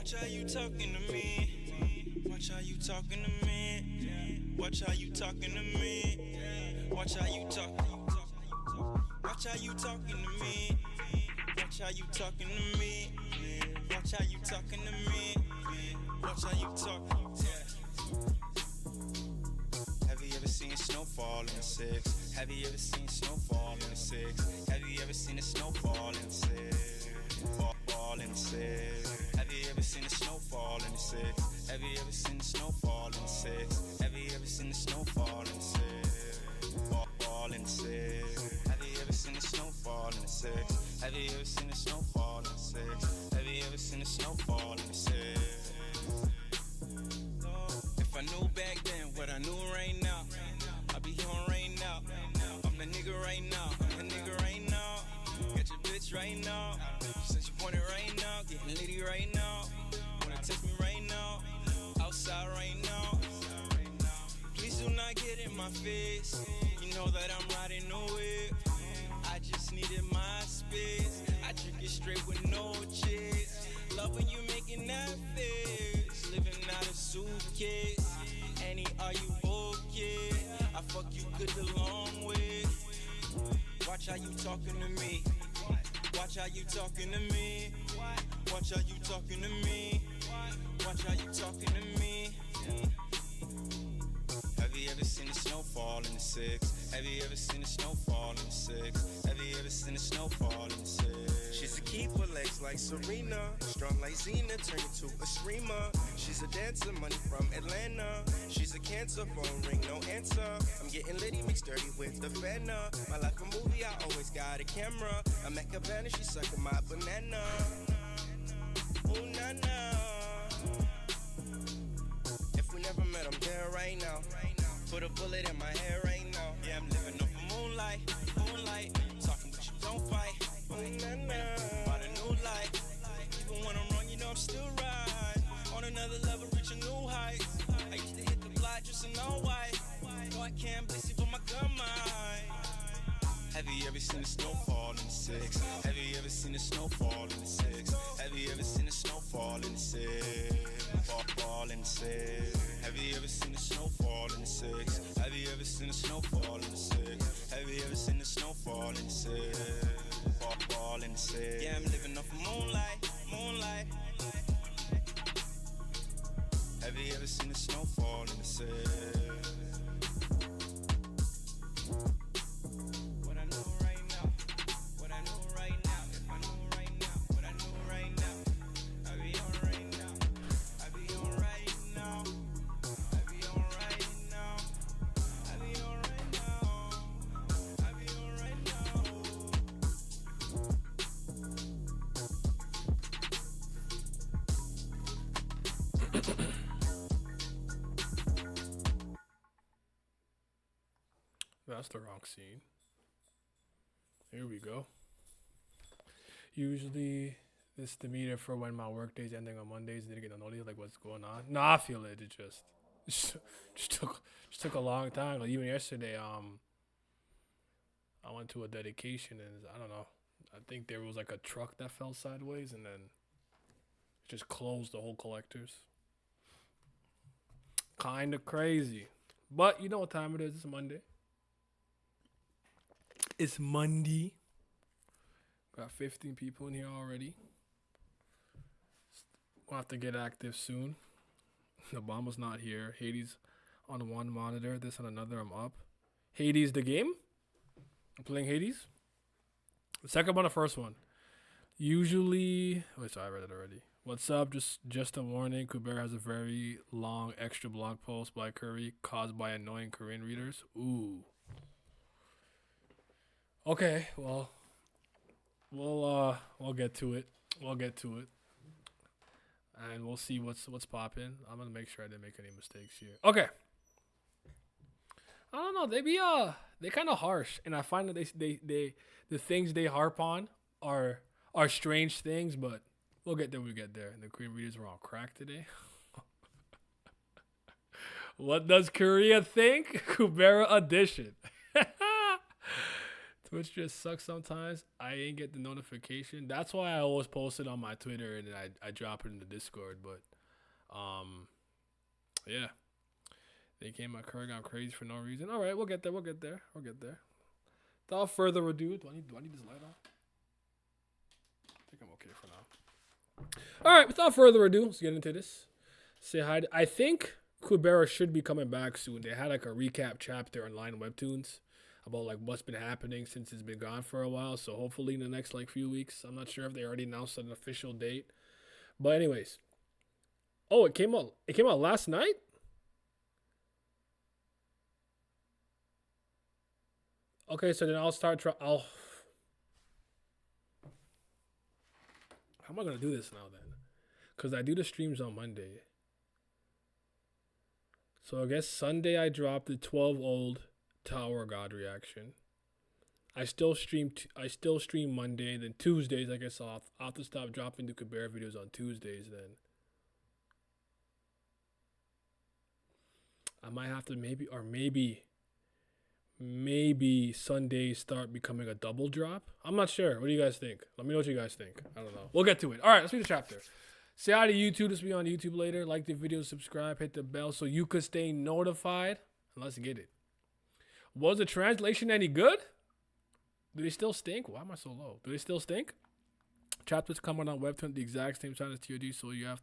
Watch how you talking to me. Watch how you talking to me. Watch how you talking to me. Watch how you talk. Watch how you talking to me. Watch how you talking to me. Watch how you talking to me. Watch how you talk. Have you ever seen snowfall in the six? Have you ever seen snowfall in the six? Have you ever seen a snowfall in the six? Fall in the six. Have you ever seen a snowfall in the six? Have you ever seen the snowfall in the six? Have you ever seen the snowfall in the six? Fall in the six. Have you ever seen the snowfall in the six? Have you ever seen the snowfall in the six? Have you ever seen the snowfall in the six? If I knew back then what I knew right now, I'd be here right now. I'm the nigga right now. I'm the nigga right now. Got your bitch right now. She said she want it right now. Getting litty right now. Wanna text me right now. Outside right now. Please do not get in my face. You know that I'm riding the whip. I just needed my space. I drink it straight with no chase. Love when you making that face. Living out a suitcase. Annie, are you okay? I fuck you good the long way. Watch how you talking to me. Watch how you talking to me. Watch how you talking to me. Watch how you talking to me. Have you ever seen the snowfall in the six? Have you ever seen the snowfall in the six? Have you ever seen the snowfall in the six? She's a keeper, legs like Serena. Strong like Xena, turn into a screamer. She's a dancer, money from Atlanta. She's a cancer, phone ring, no answer. I'm getting litty, mixed dirty with the fenna. My life a movie, I always got a camera. I'm at Cabana, she's sucking my banana. Ooh, na-na. If we never met, I'm there right now. Put a bullet in my head right now. Yeah, I'm living off of moonlight, moonlight. Talking but you don't fight. About a new life. Even when I'm wrong, you know I'm still right. On another level, reach a new height. I used to hit the block just to know why. No, I can't bless it, but my gun might. Have you ever seen the snowfall in the six? Have you ever seen the snowfall in the six? Have you ever seen the snowfall in the six? Fall in the six. Have you ever seen the snowfall in the six? Have you ever seen the snowfall in the six? Have you ever seen the snowfall in the six? Fall in the six. Yeah, I'm living off of moonlight, moonlight. Have you ever seen the snowfall in the six? That's the wrong scene. Here we go. Usually, this is the meter for when my work day's ending on Mondays. Didn't get no notice like what's going on. Nah, I feel it. It just took a long time. Like even yesterday, I went to a dedication and I don't know. I think there was like a truck that fell sideways and then it just closed the whole collectors. Kind of crazy, but you know what time it is? It's Monday. It's Monday. Got 15 people in here already. We'll have to get active soon. The Obama's not here. Hades on one monitor. This on another. I'm up. Hades the game. I'm playing Hades. The second one, the first one. Usually... Wait, sorry, I read it already. What's up? Just a warning. Kubera has a very long extra blog post by Curry caused by annoying Korean readers. Ooh. Okay, well, we'll get to it. We'll get to it, and we'll see what's popping. I'm gonna make sure I didn't make any mistakes here. Okay. I don't know. They kind of harsh, and I find that they the things they harp on are strange things, but we'll get there when we get there. And the Korean readers were on crack today. What does Korea think? Kubera edition. Twitch just sucks sometimes. I ain't get the notification. That's why I always post it on my Twitter and then I drop it in the Discord. But yeah, they came my Kurgan gone crazy for no reason. All right, we'll get there. We'll get there. We'll get there. Without further ado, do I need this light on? I think I'm okay for now. All right, without further ado, let's get into this. Say hi. I think Kubera should be coming back soon. They had like a recap chapter on Line Webtoons about like what's been happening since it's been gone for a while. So hopefully in the next like few weeks. I'm not sure if they already announced an official date. But anyways. Oh, it came out last night? Okay, so then I'll start how am I gonna do this now then? Because I do the streams on Monday. So I guess Sunday I dropped the 12 old Tower God reaction. I still stream Monday, and then Tuesdays I guess I'll have to stop dropping the Kubera videos on Tuesdays then. I might have to maybe Sundays start becoming a double drop. I'm not sure. What do you guys think? Let me know what you guys think. I don't know. We'll get to it. All right, let's read the chapter. Say hi to YouTube. This will be on YouTube later. Like the video, subscribe, hit the bell so you could stay notified. And let's get it. Was the translation any good? Do they still stink? Why am I so low? Do they still stink? Chapters coming on Webtoon at the exact same time as TOD, so you have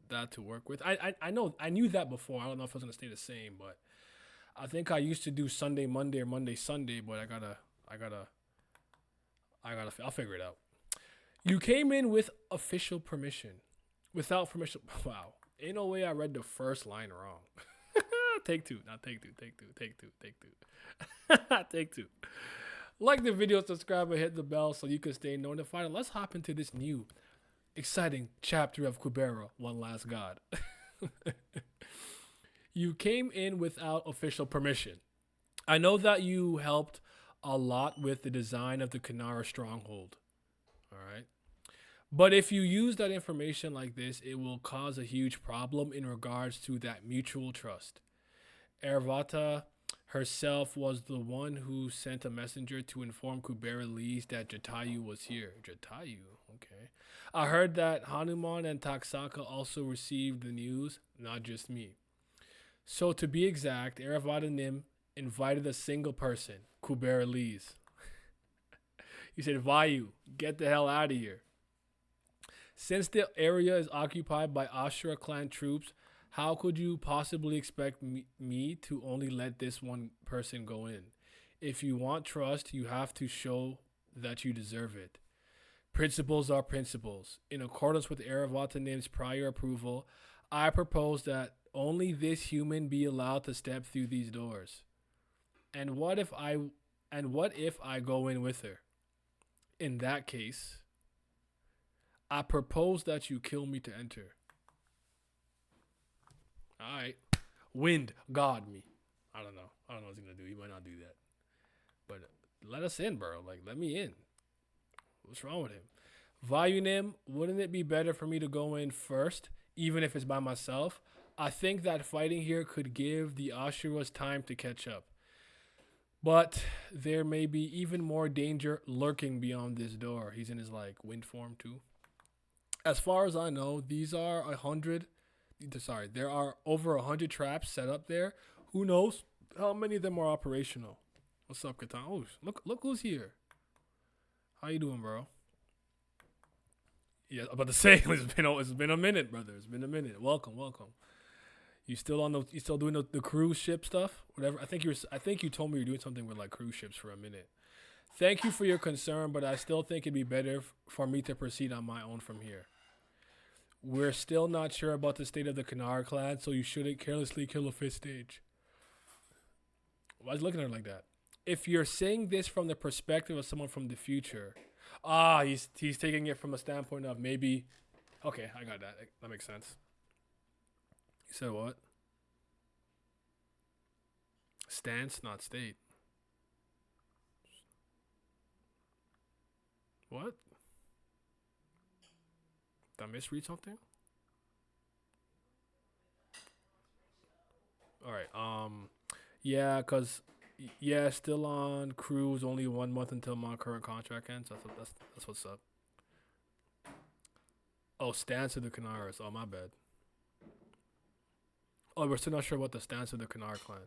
that to work with. I know I knew that before. I don't know if it's gonna stay the same, but I think I used to do Sunday Monday or Monday Sunday, but I'll figure it out. You came in with official permission. Without permission. Wow. Ain't no way I read the first line wrong. Take two. Take two. Take two. Like the video, subscribe, and hit the bell so you can stay notified. And let's hop into this new, exciting chapter of Kubera, One Last God. You came in without official permission. I know that you helped a lot with the design of the Kanara stronghold. All right. But if you use that information like this, it will cause a huge problem in regards to that mutual trust. Ervata herself was the one who sent a messenger to inform Kubera Lees that Jatayu was here. Jatayu? Okay. I heard that Hanuman and Taksaka also received the news, not just me. So to be exact, Ervata Nim invited a single person, Kubera Lees. He said, Vayu, get the hell out of here. Since the area is occupied by Ashura clan troops, how could you possibly expect me to only let this one person go in? If you want trust, you have to show that you deserve it. Principles are principles. In accordance with Eravatanim's prior approval, I propose that only this human be allowed to step through these doors. And what if I go in with her? In that case, I propose that you kill me to enter. Alright. Wind God me. I don't know what he's gonna do. He might not do that. But let us in, bro. Like, let me in. What's wrong with him? Vayunim, wouldn't it be better for me to go in first, even if it's by myself? I think that fighting here could give the Ashuras time to catch up. But there may be even more danger lurking beyond this door. He's in his, like, wind form, too. As far as I know, there are over 100 traps set up there. Who knows how many of them are operational? What's up, Katan? Oh, look who's here. How you doing, bro? Yeah, I'm about to say it's been a minute, brother. It's been a minute. Welcome. You still doing the cruise ship stuff? Whatever. I think you told me you're doing something with like cruise ships for a minute. Thank you for your concern, but I still think it'd be better for me to proceed on my own from here. We're still not sure about the state of the Kanar clan, so you shouldn't carelessly kill a fifth stage. Why is he looking at her like that? If you're saying this from the perspective of someone from the future, he's taking it from a standpoint of maybe. Okay, I got that. That makes sense. You said what? Stance, not state. What? Did I misread something? Alright, yeah, cause Yeah, still on cruise. Only 1 month until my current contract ends. That's what's up. Oh, stance of the Canaris. Oh, my bad. Oh, we're still not sure what the stance of the Canar clan.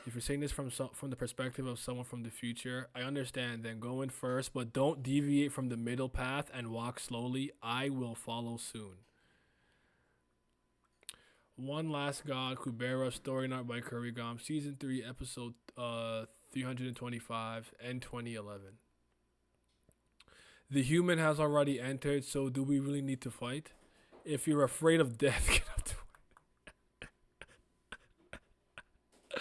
If you're saying this from the perspective of someone from the future, I understand. Then go in first, but don't deviate from the middle path and walk slowly. I will follow soon. One Last God, Kubera, story art by Kurigam, season 3, episode 325, and 2011. The human has already entered, so do we really need to fight? If you're afraid of death, get up to it.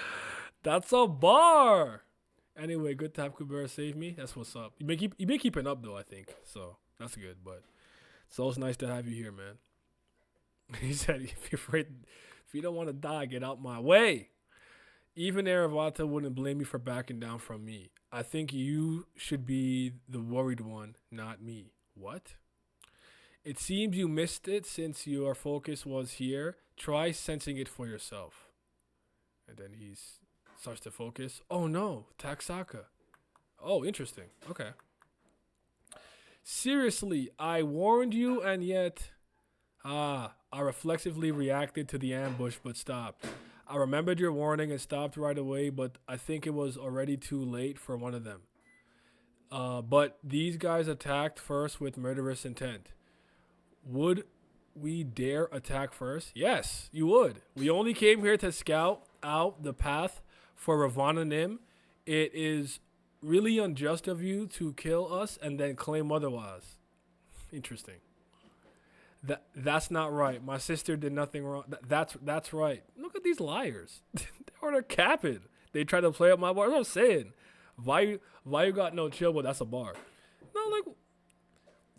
That's a bar. Anyway, good to have Kubera save me. That's what's up. You been keeping up though, I think. So that's good. But it's always nice to have you here, man. He said, if you're afraid, if you don't want to die, get out my way. Even Aravata wouldn't blame you for backing down from me. I think you should be the worried one, not me. What? It seems you missed it since your focus was here. Try sensing it for yourself. And then he starts to focus. Oh no, Taksaka. Oh, interesting. Okay. Seriously, I warned you and yet... I reflexively reacted to the ambush but stopped. I remembered your warning and stopped right away, but I think it was already too late for one of them. But these guys attacked first with murderous intent. Would we dare attack first? Yes, you would. We only came here to scout out the path for Ravana Nim. It is really unjust of you to kill us and then claim otherwise. Interesting. That's not right. My sister did nothing wrong. That's right. Look at these liars. They're capping. They try to play up my bar. That's what I'm saying. Why you got no chill? But that's a bar. No, like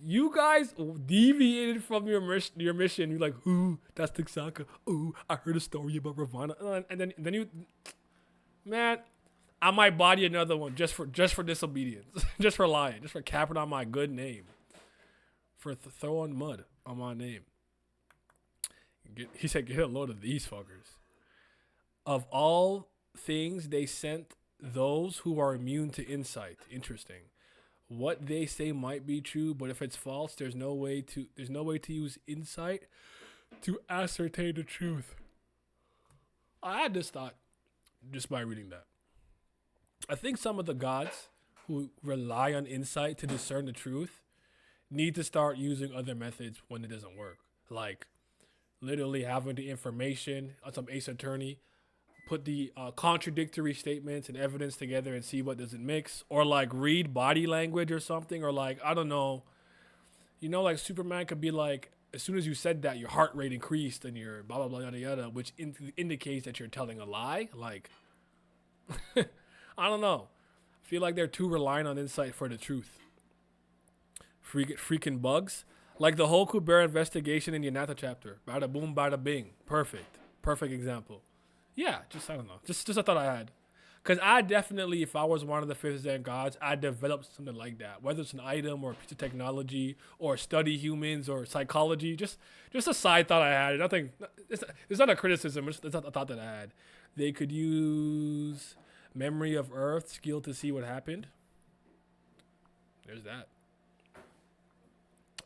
you guys deviated from your mission. You're like, ooh, that's Tixaka. Ooh, I heard a story about Ravana. And then you, man, I might body another one just for disobedience, just for lying, just for capping on my good name, for throwing mud on my name. He said, get a load of these fuckers. Of all things, they sent those who are immune to insight. Interesting. What they say might be true, but if it's false, there's no way to use insight to ascertain the truth. I had this thought just by reading that. I think some of the gods who rely on insight to discern the truth need to start using other methods when it doesn't work. Like literally having the information on some ace attorney, put the contradictory statements and evidence together and see what doesn't mix, or like read body language or something, or like, I don't know, like Superman could be like, as soon as you said that, your heart rate increased and your blah, blah, blah, yada, yada, which indicates that you're telling a lie. Like, I don't know. I feel like they're too reliant on insight for the truth. Freaking bugs. Like the whole Kubera investigation in the Yanata chapter. Bada boom, bada bing. Perfect example. Yeah, I don't know. Just a thought I had. Because I definitely, if I was one of the fifth Zen gods, I'd develop something like that. Whether it's an item or a piece of technology or study humans or psychology. Just a side thought I had. Nothing. It's not a criticism. It's a thought that I had. They could use memory of Earth skill to see what happened. There's that.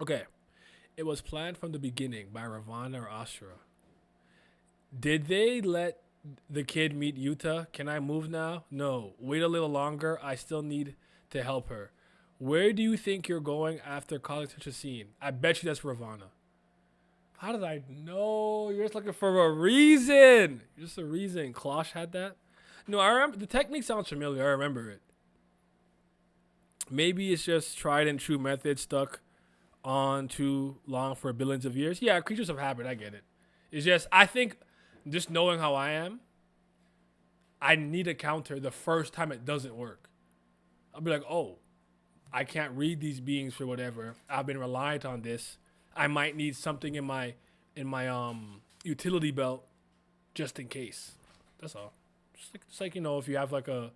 Okay. It was planned from the beginning by Ravana or Ashura. Did they let the kid meet Yuta? Can I move now? No. Wait a little longer. I still need to help her. Where do you think you're going after calling such a scene? I bet you that's Ravana. How did I know? You're just looking for a reason. Just a reason. Klosh had that? No, I remember. The technique sounds familiar. I remember it. Maybe it's just tried and true method stuck on too long for billions of years. Yeah, creatures of habit. I get it. It's just, I think, just knowing how I am, I need a counter the first time it doesn't work. I'll be like, oh, I can't read these beings for whatever. I've been reliant on this. I might need something in my utility belt just in case. That's all. Just like if you have like a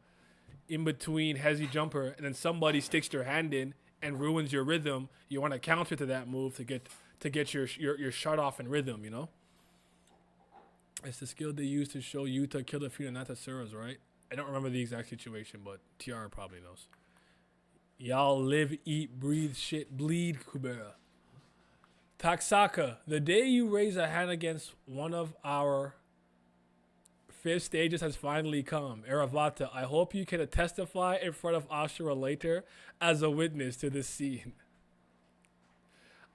in-between hezzy jumper and then somebody sticks their hand in and ruins your rhythm, you want to counter to that move to get your shut off in rhythm, It's the skill they use to show Yuta kill a few Natasuras, right? I don't remember the exact situation, but TR probably knows. Y'all live, eat, breathe, shit, bleed, Kubera. Taksaka, the day you raise a hand against one of our fifth stages has finally come. Eravata, I hope you can testify in front of Ashura later as a witness to this scene.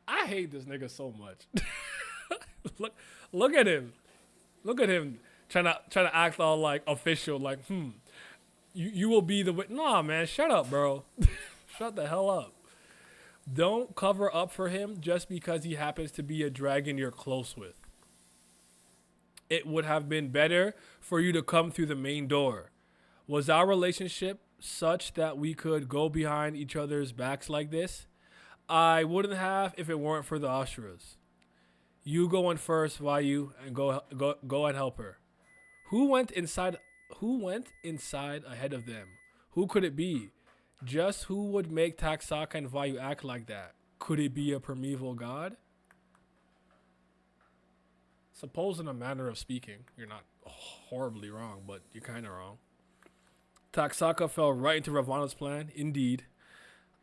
I hate this nigga so much. look at him. Look at him trying to act all like official, like, you will be the witness. Nah, man, shut up, bro. Shut the hell up. Don't cover up for him just because he happens to be a dragon you're close with. It would have been better for you to come through the main door. Was our relationship such that we could go behind each other's backs like this? I wouldn't have if it weren't for the Ashuras. You go in first, Vayu, and go and help her. Who went inside ahead of them? Who could it be? Just who would make Taksaka and Vayu act like that? Could it be a primeval god? Suppose in a manner of speaking, you're not horribly wrong, but you're kind of wrong. Taksaka fell right into Ravana's plan. Indeed.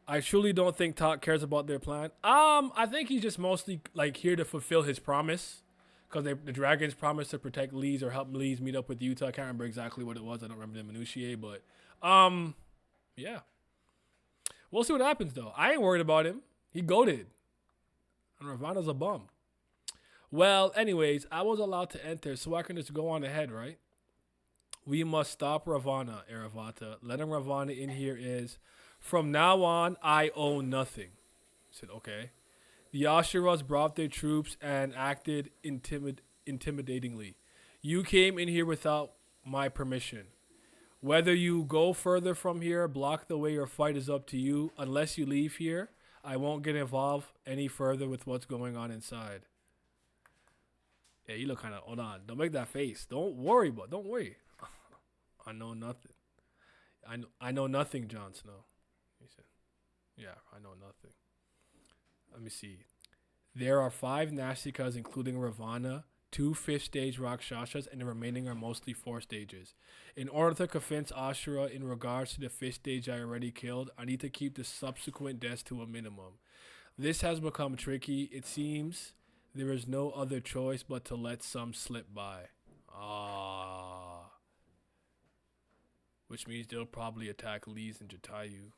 I truly don't think Tak cares about their plan. I think he's just mostly like here to fulfill his promise. Because the dragons promised to protect Lees or help Lees meet up with Yuta. I can't remember exactly what it was. I don't remember the minutiae, but yeah. We'll see what happens though. I ain't worried about him. He goated. And Ravana's a bum. Well, anyways, I was allowed to enter, so I can just go on ahead, right? We must stop Ravana, Eravata. Letting Ravana in here is, from now on, I own nothing. I said, okay. The Ashuras brought their troops and acted intimidatingly. You came in here without my permission. Whether you go further from here, block the way or fight is up to you. Unless you leave here, I won't get involved any further with what's going on inside. Yeah, you look kind of, hold on. Don't make that face. Don't worry. I know nothing. I know nothing, Jon Snow. He said, yeah, I know nothing. Let me see. There are 5 Nastikas, including Ravana, 2 5th stage Rakshasas, and the remaining are mostly 4 stages. In order to convince Ashura in regards to the 5th stage I already killed, I need to keep the subsequent deaths to a minimum. This has become tricky. It seems there is no other choice but to let some slip by. Which means they'll probably attack Lees and Jatayu.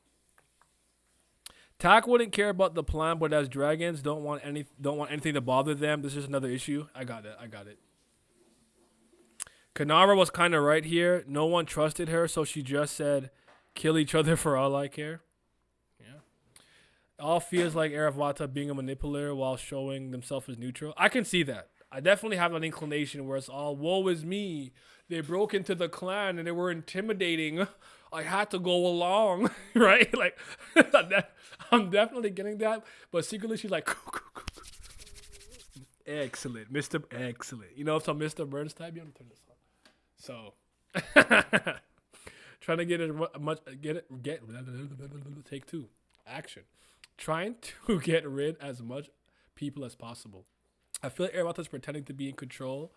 Tak wouldn't care about the plan, but as dragons don't want anything to bother them. This is another issue. I got it. Kanara was kind of right here. No one trusted her, so she just said, "Kill each other for all I care." Yeah. All feels like Eravata being a manipulator while showing themselves as neutral. I can see that. I definitely have an inclination where it's all, woe is me. They broke into the clan and they were intimidating. I had to go along, right? Like, I'm definitely getting that. But secretly, she's like, excellent, Mr. Excellent. You know, if some Mr. Burns type, you want to turn this on. So, trying to take 2. Action. Trying to get rid as much people as possible. I feel like Eravata's pretending to be in control,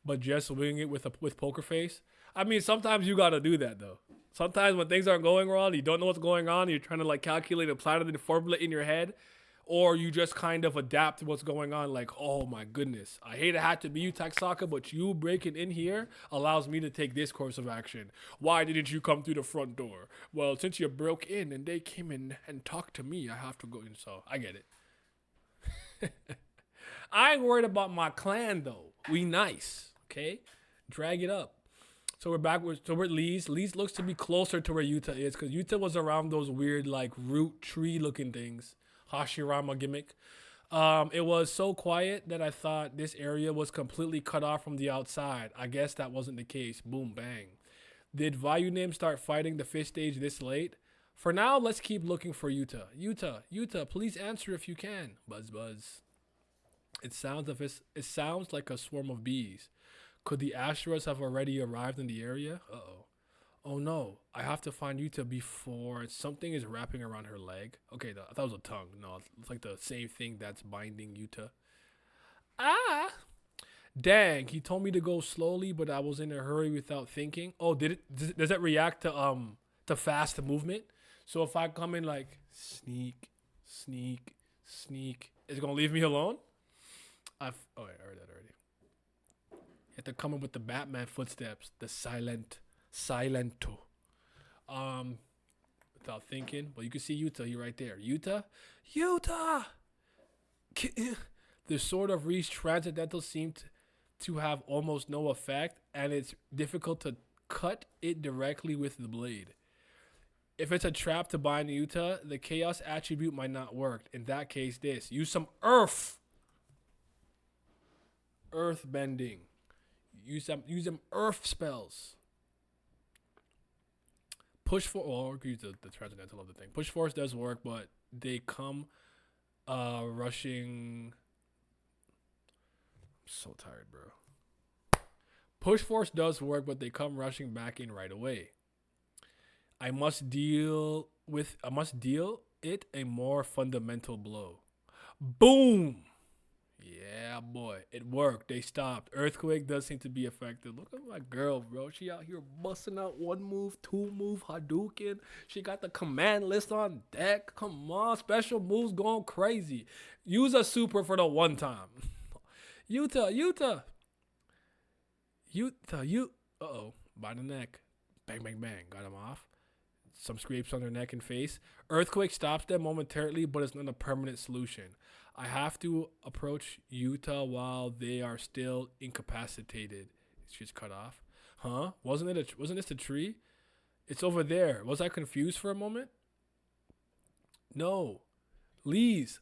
but just winging it with poker face. I mean, sometimes you gotta do that though. Sometimes when things aren't going wrong, you don't know what's going on, you're trying to like calculate a plan and formula in your head, or you just kind of adapt to what's going on. Like, oh my goodness, I hate it had to be you, Taksaka, but you breaking in here allows me to take this course of action. Why didn't you come through the front door? Well, since you broke in and they came in and talked to me, I have to go in. So I get it. I ain't worried about my clan though. We nice, okay? Drag it up. So we're back. We're Lee's. Lee's looks to be closer to where Yuta is because Yuta was around those weird like root tree looking things. Hashirama gimmick. It was so quiet that I thought this area was completely cut off from the outside. I guess that wasn't the case. Boom, bang. Did Vayunim start fighting the 5th stage this late? For now, let's keep looking for Yuta. Yuta, please answer if you can. Buzz, buzz. It sounds like a swarm of bees. Could the Ashuras have already arrived in the area? Uh-oh. Oh no, I have to find Yuta before something is wrapping around her leg. Okay, I thought it was a tongue. No, it's like the same thing that's binding Yuta. Dang, he told me to go slowly, but I was in a hurry without thinking. Oh, did it? Does it react to fast movement? So if I come in like sneak, sneak, sneak, it's gonna leave me alone. I heard that already. You have to come in with the Batman footsteps, the silento. Um, Without thinking, but you can see Utah. You're right there, Utah. The sort of reach transcendental seemed to have almost no effect, and it's difficult to cut it directly with the blade. If it's a trap to bind Utah, the chaos attribute might not work. In that case, use some earth bending. Use them earth spells. Push force, or use the transcendental of the thing. Push force does work, but they come rushing. I'm so tired, bro. Push force does work, but they come rushing back in right away. I must deal it a more fundamental blow. Boom! Yeah, boy. It worked. They stopped. Earthquake does seem to be effective. Look at my girl, bro. She out here busting out 1 move, 2 move, Hadouken. She got the command list on deck. Come on. Special moves going crazy. Use a super for the one time. Utah. Uh-oh. By the neck. Bang, bang, bang. Got him off. Some scrapes on their neck and face. Earthquake stops them momentarily, but it's not a permanent solution. I have to approach Utah while they are still incapacitated. She's cut off. Huh? Wasn't this a tree? It's over there. Was I confused for a moment? No. Lees,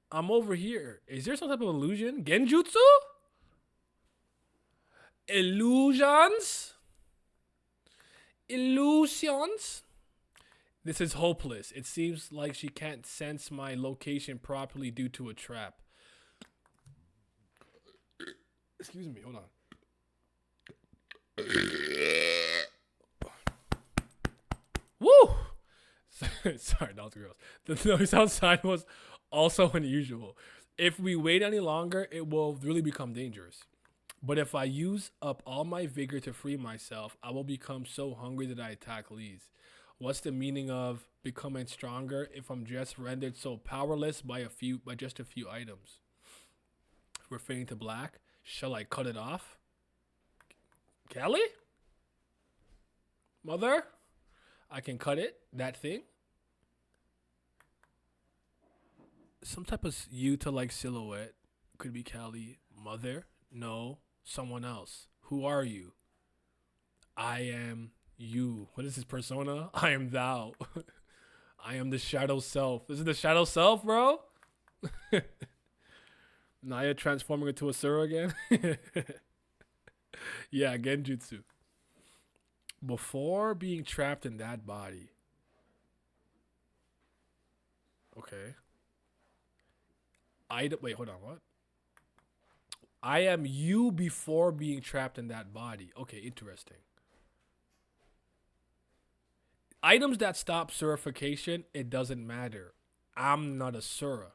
I'm over here. Is there some type of illusion? Genjutsu? Illusions? This is hopeless. It seems like she can't sense my location properly due to a trap. Excuse me, hold on. Woo! Sorry, that was gross. The noise outside was also unusual. If we wait any longer, it will really become dangerous. But if I use up all my vigor to free myself, I will become so hungry that I attack Lees. What's the meaning of becoming stronger if I'm just rendered so powerless by just a few items? We're fading to black. Shall I cut it off? Kelly? Mother? I can cut it. That thing. Some type of Utah-like silhouette. Could be Callie. Mother? No. Someone else. Who are you? I am you. What is his persona? I am thou. I am the shadow self. This is the shadow self, bro? Naya transforming into Asura again? Yeah, Genjutsu. Before being trapped in that body. Okay. Wait, hold on, what? I am you before being trapped in that body. Okay, interesting. Items that stop surification, it doesn't matter. I'm not a Sura.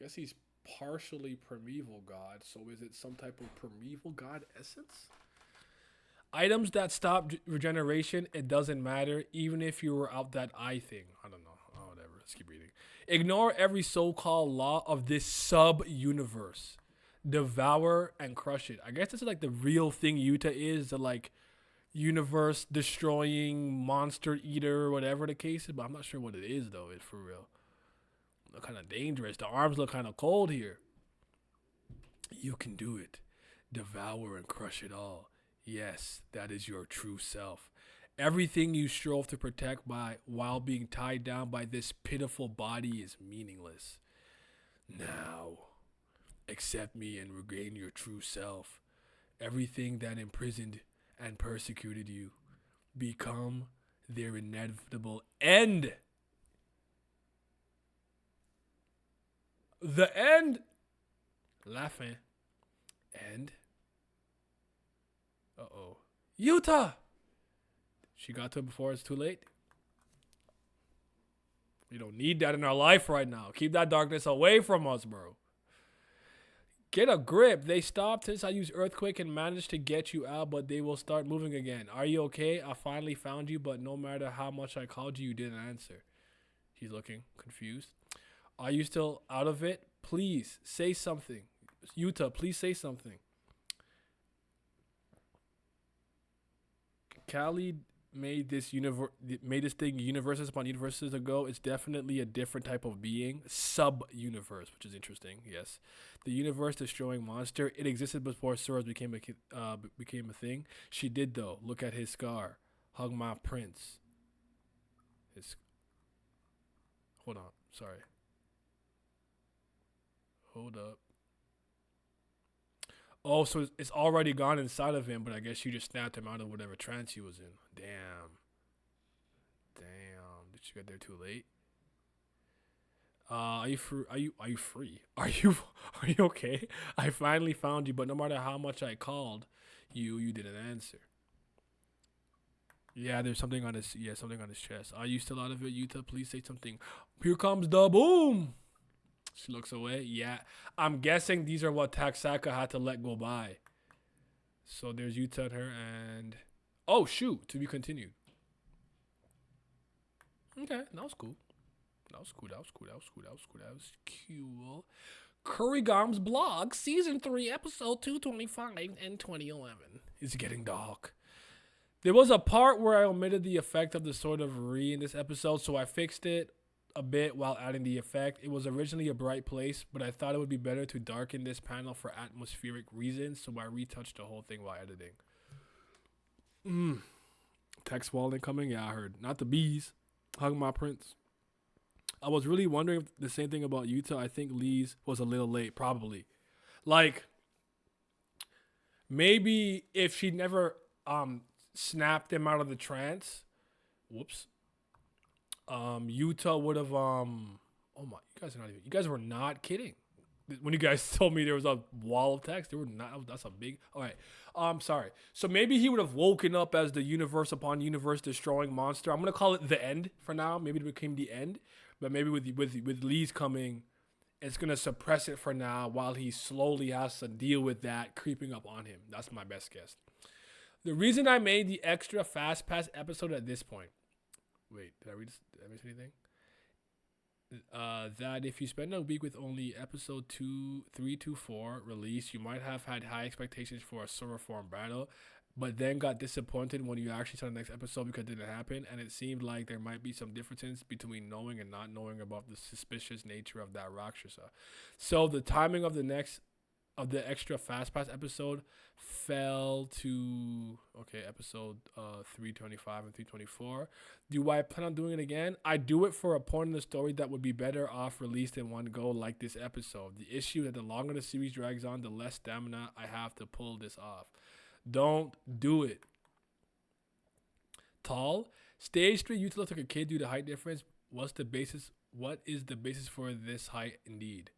Guess he's partially primeval god, so is it some type of primeval god essence? Items that stop regeneration, it doesn't matter, even if you were out that eye thing. I don't know. Oh, whatever. Let's keep reading. Ignore every so-called law of this sub-universe. Devour and crush it. I guess this is like the real thing Utah is, the like universe-destroying monster eater or whatever the case is, but I'm not sure what it is, though, it's for real. Look kind of dangerous. The arms look kind of cold here. You can do it. Devour and crush it all. Yes, that is your true self. Everything you strove to protect while being tied down by this pitiful body is meaningless. Now, accept me and regain your true self. Everything that imprisoned and persecuted you, become their inevitable end. The end. Laughing. End. Uh-oh. Utah! She got to him before it's too late. We don't need that in our life right now. Keep that darkness away from us, bro. Get a grip. They stopped since I used Earthquake and managed to get you out, but they will start moving again. Are you okay? I finally found you, but no matter how much I called you, you didn't answer. He's looking confused. Are you still out of it? Please say something. Yuta, please say something. Kali made this thing universes upon universes ago. It's definitely a different type of being, sub-universe, which is interesting. Yes, the universe destroying monster. It existed before Swords became a thing. She did though. Look at his scar. Hug my prince. Hold on. Sorry. Hold up. Oh, so it's already gone inside of him, but I guess she just snapped him out of whatever trance he was in. Damn. Did you get there too late? Are you free? Are you free? Are you okay? I finally found you, but no matter how much I called you didn't answer. Yeah, there's something on his chest. Are you still out of it, Yuta? Please say something. Here comes the boom. She looks away. Yeah, I'm guessing these are what Taksaka had to let go by. So there's Yuta and her, and oh shoot, to be continued. Okay, that was cool. That was cool. Kurigom's blog, season 3, episode 225 and 2011 is getting dark. There was a part where I omitted the effect of the Sword of Re in this episode, so I fixed it a bit while adding the effect. It was originally a bright place, but I thought it would be better to darken this panel for atmospheric reasons, so I retouched the whole thing while editing. Text wall incoming? Yeah, I heard. Not the bees. Hug my prince. I was really wondering if the same thing about Yuta. I think Lee's was a little late, probably. Like, maybe if she never snapped him out of the trance, Yuta would have oh my, you guys were not kidding when you guys told me there was a wall of text. There were not. That's a big. All right, sorry. So maybe he would have woken up as the universe upon universe destroying monster. I'm gonna call it the end for now. Maybe it became the end, but maybe with Lee's coming, it's gonna suppress it for now while he slowly has to deal with that creeping up on him. That's my best guess. The reason I made the extra fast pass episode at this point. Wait, did I miss anything? That if you spend a week with only episode 3 to 4 release, you might have had high expectations for a Sora form battle, but then got disappointed when you actually saw the next episode because it didn't happen, and it seemed like there might be some differences between knowing and not knowing about the suspicious nature of that Rakshasa. So the timing of the extra fast pass episode fell to episode 325 and 324. Do I plan on doing it again? I do it for a point in the story that would be better off released in one go, like this episode. The issue that the longer the series drags on, the less stamina I have to pull this off. Don't do it. Tall. Stage 3 Yuta looks like a kid due to height difference. What is the basis for this height indeed?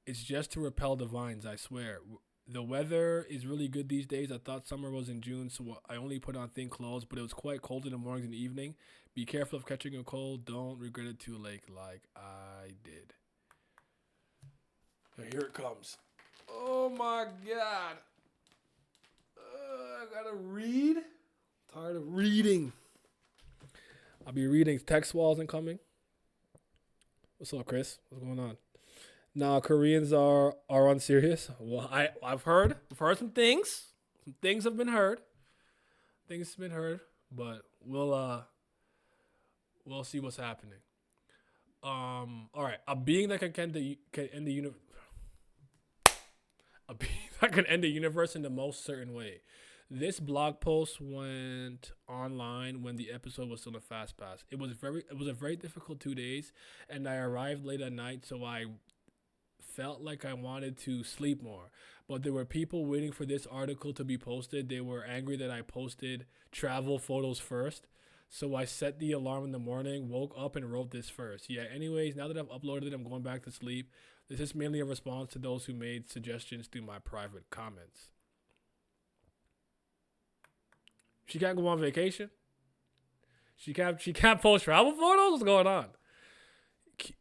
It's just to repel the vines, I swear. The weather is really good these days. I thought summer was in June, so I only put on thin clothes, but it was quite cold in the mornings and evening. Be careful of catching a cold. Don't regret it too late like I did. Here it comes. Oh my God. I gotta read. Tired of reading. I'll be reading. Text walls incoming. What's up, Chris? What's going on? Nah, Koreans are unserious. Well, I've heard some things. Some things have been heard. But we'll see what's happening. All right, a being that can end the universe. A being that can end the universe in the most certain way. This blog post went online when the episode was still a fast pass. It was a very difficult 2 days, and I arrived late at night, so I felt like I wanted to sleep more, but there were people waiting for this article to be posted. They were angry that I posted travel photos first, so I set the alarm in the morning, woke up, and wrote this first. Yeah, anyways, now that I've uploaded it, I'm going back to sleep. This is mainly a response to those who made suggestions through my private comments. She can't go on vacation? She can't post travel photos. What's going on?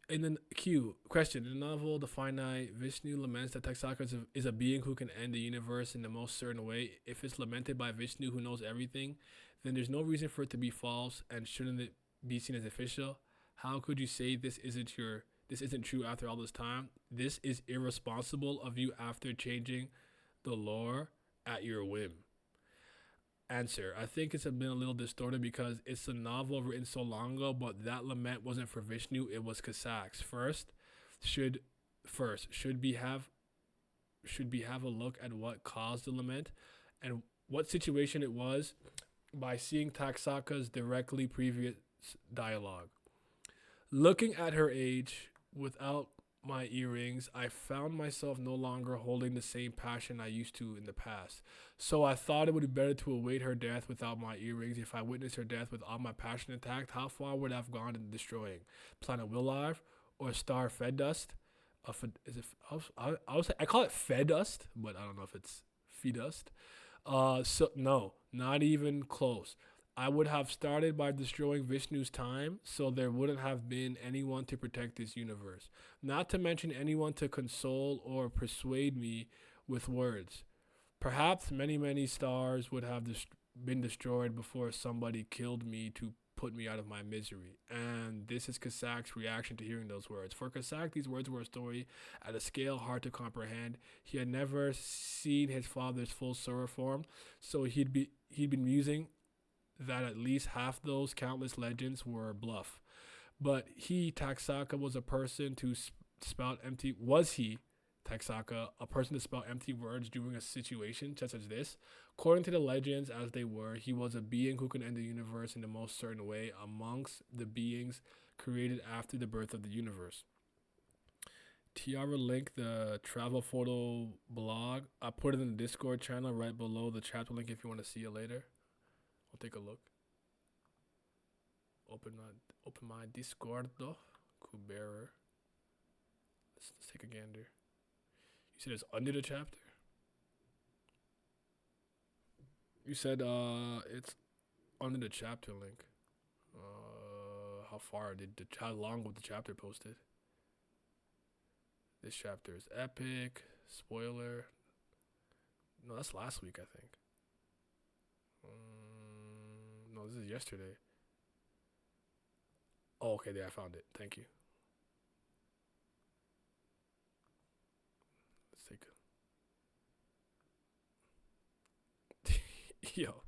And then Q question: in the novel The Finite, Vishnu laments that Taksaka is a being who can end the universe in the most certain way. If it's lamented by Vishnu, who knows everything, then there's no reason for it to be false, and shouldn't it be seen as official? How could you say this isn't true after all this time? This is irresponsible of you after changing the lore at your whim. Answer: I think it's been a little distorted because it's a novel written so long ago, but that lament wasn't for Vishnu, it was Kasak's. Should should be have a look at what caused the lament and what situation it was by seeing Taksaka's directly previous dialogue. Looking at her age without my earrings, I found myself no longer holding the same passion I used to in the past. So I thought it would be better to await her death without my earrings. If I witnessed her death with all my passion intact, how far would I have gone in destroying Planet Willive or Star Fed Dust? Is it? I call it Fed Dust, but I don't know if it's Feed Dust. So no, not even close. I would have started by destroying Vishnu's time, so there wouldn't have been anyone to protect this universe. Not to mention anyone to console or persuade me with words. Perhaps many, many stars would have been destroyed before somebody killed me to put me out of my misery. And this is Kasak's reaction to hearing those words. For Kasak, these words were a story at a scale hard to comprehend. He had never seen his father's full Sura form, so he'd been musing that at least half those countless legends were bluff. But Taksaka, was a person to spout empty. Was he, Taksaka, a person to spout empty words during a situation such as this? According to the legends as they were, he was a being who could end the universe in the most certain way amongst the beings created after the birth of the universe. Tiara linked the travel photo blog. I put it in the Discord channel right below the chapter link if you want to see it later. I'll take a look. Open my Discord though. Kubera. Let's take a gander. You said it's under the chapter? You said it's under the chapter link. How long was the chapter posted? This chapter is epic. Spoiler. No, that's last week, I think. No, this is yesterday. Oh, okay, there, I found it. Thank you. Let's take a... Yo.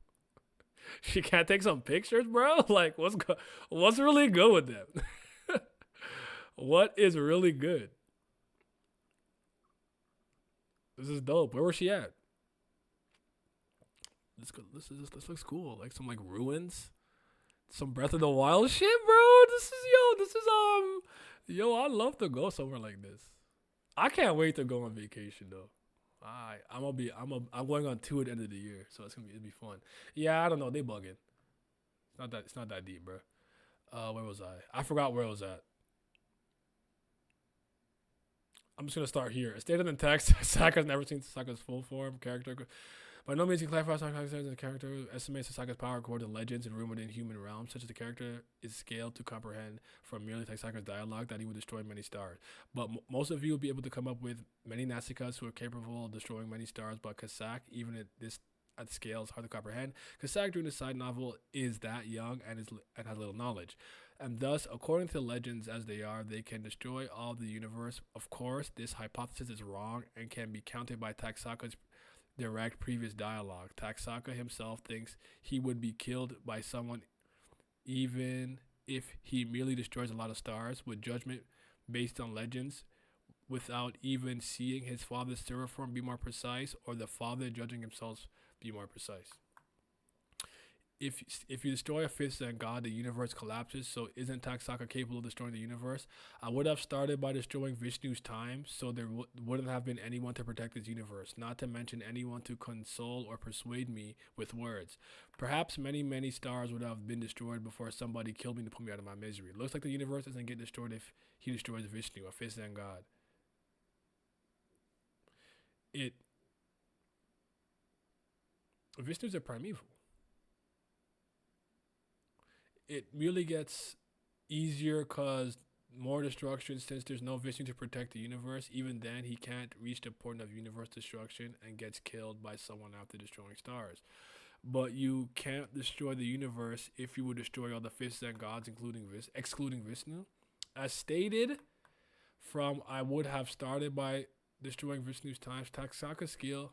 She can't take some pictures, bro? Like, what's really good with them? What is really good? This is dope. Where was she at? This looks cool. Like some ruins, some Breath of the Wild shit, bro. I love to go somewhere like this. I can't wait to go on vacation though. I'm going on 2 at the end of the year, so it'll be fun. Yeah, I don't know. They bugging. It's not that deep, bro. Where was I? I forgot where I was at. I'm just gonna start here. It stated in text, Saka's never seen Saka's full form character. By no means can clarify Saka's character estimates Saka's power according to legends and rumored in human realms, such as the character is scaled to comprehend from merely Saka's dialogue that he would destroy many stars. But most of you will be able to come up with many Nasikas who are capable of destroying many stars, but Kasak, even at scale, is hard to comprehend. Kasak, during the side novel, is that young and has little knowledge. And thus, according to the legends as they are, they can destroy all the universe. Of course, this hypothesis is wrong and can be countered by Taksaka's direct previous dialogue. Taksaka himself thinks he would be killed by someone even if he merely destroys a lot of stars, with judgment based on legends, without even seeing his father's Sura form be more precise, or the father judging himself be more precise. If you destroy a fifth Zen god, the universe collapses. So isn't Taksaka capable of destroying the universe? I would have started by destroying Vishnu's time, so there wouldn't have been anyone to protect this universe, not to mention anyone to console or persuade me with words. Perhaps many, many stars would have been destroyed before somebody killed me to put me out of my misery. Looks like the universe doesn't get destroyed if he destroys Vishnu, a fifth Zen god. Vishnu's a primeval. it really gets easier because more destruction, since there's no Vishnu to protect the universe. Even then, he can't reach the point of universe destruction and gets killed by someone after destroying stars. But you can't destroy the universe if you would destroy all the fifth and gods, excluding Vishnu. As stated, from I would have started by destroying Vishnu's times. Taksaka skill.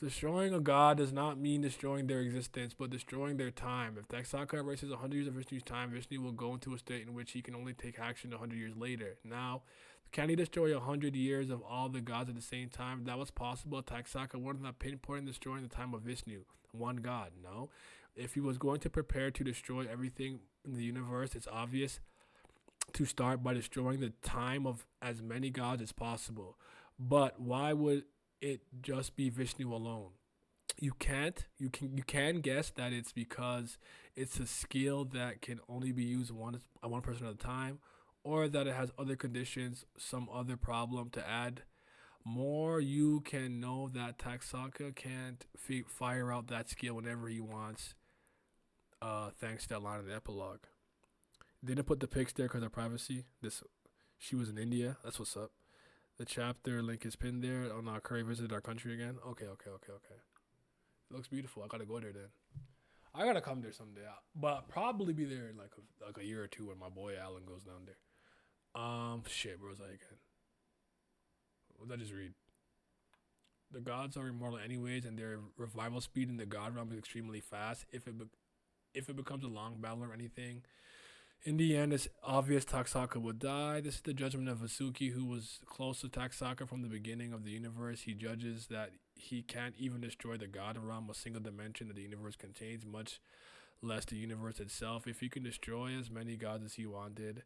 Destroying a god does not mean destroying their existence, but destroying their time. If Taksaka erases 100 years of Vishnu's time, Vishnu will go into a state in which he can only take action 100 years later. Now, can he destroy 100 years of all the gods at the same time? If that was possible, Taksaka wouldn't have pinpointed destroying the time of Vishnu, one god. No. If he was going to prepare to destroy everything in the universe, it's obvious to start by destroying the time of as many gods as possible. But why would it just be Vishnu alone? You can guess that it's because it's a skill that can only be used one person at a time, or that it has other conditions, some other problem to add. More, you can know that Taksaka can't fire out that skill whenever he wants, thanks to that line in the epilogue. They didn't put the pics there because of privacy. She was in India. That's what's up. The chapter link is pinned there. Oh no, Curry visited our country again. Okay. It looks beautiful. I gotta go there then. I gotta come there someday. But probably be there in like a year or two when my boy Alan goes down there. Shit, where was I again? What did I just read? The gods are immortal anyways, and their revival speed in the god realm is extremely fast. If it becomes a long battle or anything, in the end, it's obvious Taksaka would die. This is the judgment of Vasuki, who was close to Taksaka from the beginning of the universe. He judges that he can't even destroy the god realm, a single dimension that the universe contains, much less the universe itself. If he can destroy as many gods as he wanted,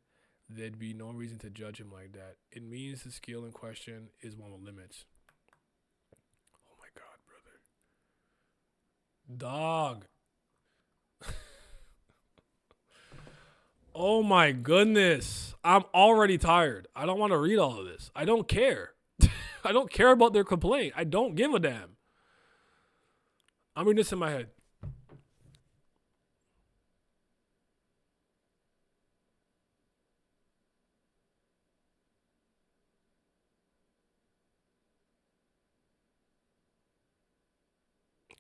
there'd be no reason to judge him like that. It means the skill in question is one with limits. Oh my god, brother. Dog. Oh my goodness. I'm already tired. I don't want to read all of this. I don't care. I don't care about their complaint. I don't give a damn. I'm reading this in my head.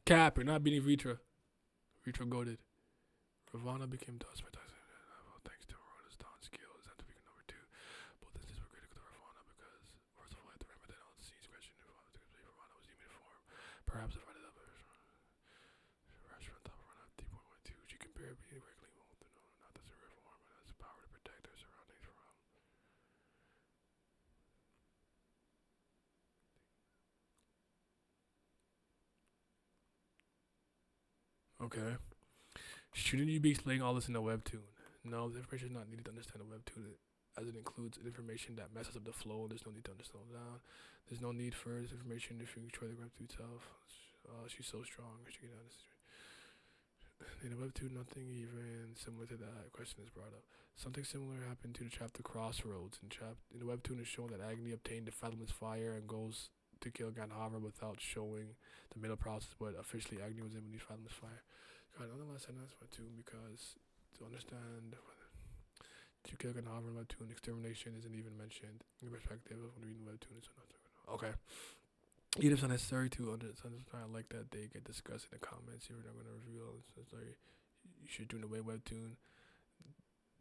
Cap, you're not beating Vitra. Vitra goaded. Ravana became dust by Tyson. Thanks to Ravana's dawn skill, is that to become number 2. Both instances were critical to Ravana because, first of all, at the remember that all the scenes question if Ravana to complete Ravana was human form. Perhaps if I did up a restaurant top Ravana 3.12, she compared being regularly won't to know not that's a real form, but has the power to protect her surroundings from. Okay. Shouldn't you be explaining all this in a webtoon? No, the information is not needed to understand a webtoon, as it includes information that messes up the flow. There's no need to understand it down. There's no need for this information if you control the webtoon itself. She's so strong. She can understand. In a webtoon, nothing even similar to that question is brought up. Something similar happened to the chapter Crossroads. In the webtoon, it's shown that Agni obtained the fathomless fire and goes to kill Gandharva without showing the middle process, but officially Agni was able to use fathomless fire. God, nonetheless, I know that's webtoon because to understand to kill Gandharva in webtoon, extermination isn't even mentioned in the perspective of when reading webtoon. Okay. Even if it's unnecessary to understand, I like that they get discussed in the comments. You're not going to reveal. It's like you should do in the way webtoon.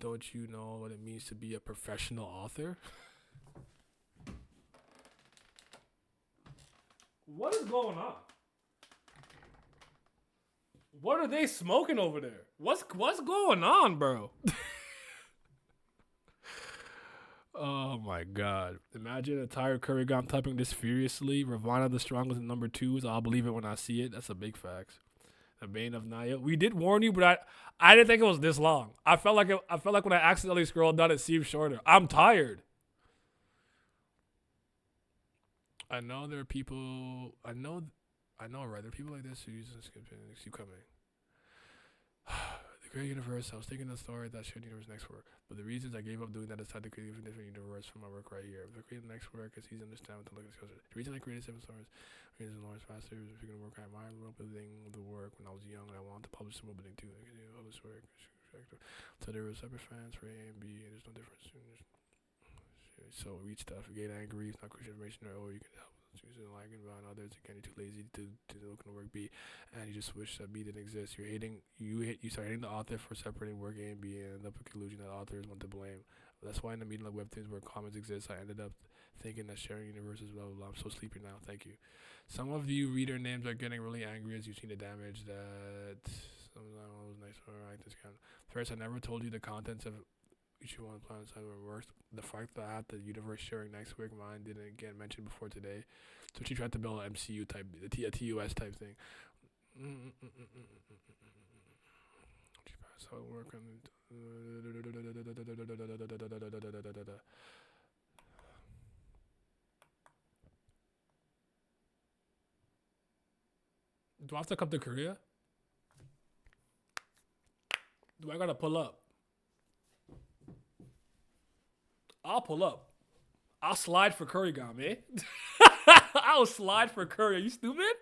Don't you know what it means to be a professional author? What is going on? What are they smoking over there? What's going on, bro? Oh my god. Imagine a tired Kurigam typing this furiously. Ravana the strongest in number 2s. I'll believe it when I see it. That's a big fact. The Bane of Naya. We did warn you, but I didn't think it was this long. I felt like when I accidentally scrolled down, it seemed shorter. I'm tired. I know there are people. I know, right? There are people like this who use this. Keep coming. The Create Universe, I was thinking the story that shared universe next work. But the reasons I gave up doing that is time to create a different universe for my work right here. If I create the next work, it's easy to understand what to look at. The reason I created 7 stars, the reason Lawrence Faster is figuring to work at my world building the work when I was young and I wanted to publish the world building too. I could publish work. So there were separate fans for A and B, and there's no difference. So read stuff, you get angry, it's not crucial information, or you can help choosing liking about others. Again, you're too lazy to look at work B, and you just wish that B didn't exist. You start hating the author for separating work A and B, and end up with the conclusion that author is one to blame. That's why in the meeting like webtoons where comments exist, I ended up thinking that sharing universes, blah blah blah. I'm so sleepy now. Thank you. Some of you reader names are getting really angry as you've seen the damage that some of them was nice. Alright, this kind. First, I never told you the contents of each one planet side were worse. The fact that I had the universe sharing next week, mine didn't get mentioned before today. So she tried to build an MCU type, a TUS type thing. How it work on Do I have to come to Korea? Do I gotta pull up? I'll pull up. I'll slide for Kurigam, eh? I'll slide for Curry. Are you stupid?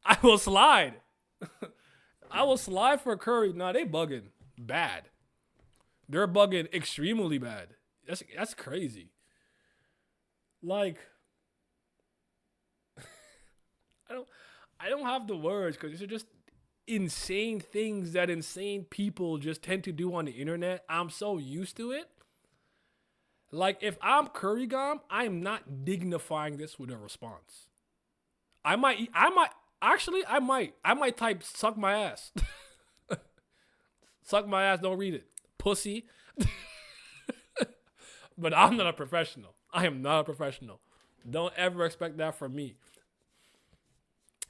I will slide. I will slide for Curry. Nah, they bugging bad. They're bugging extremely bad. That's crazy. Like, I don't have the words because these are just insane things that insane people just tend to do on the internet. I'm so used to it. Like, if I'm Kurigam, I'm not dignifying this with a response. I might type suck my ass. Suck my ass, don't read it. Pussy. But I'm not a professional. I am not a professional. Don't ever expect that from me.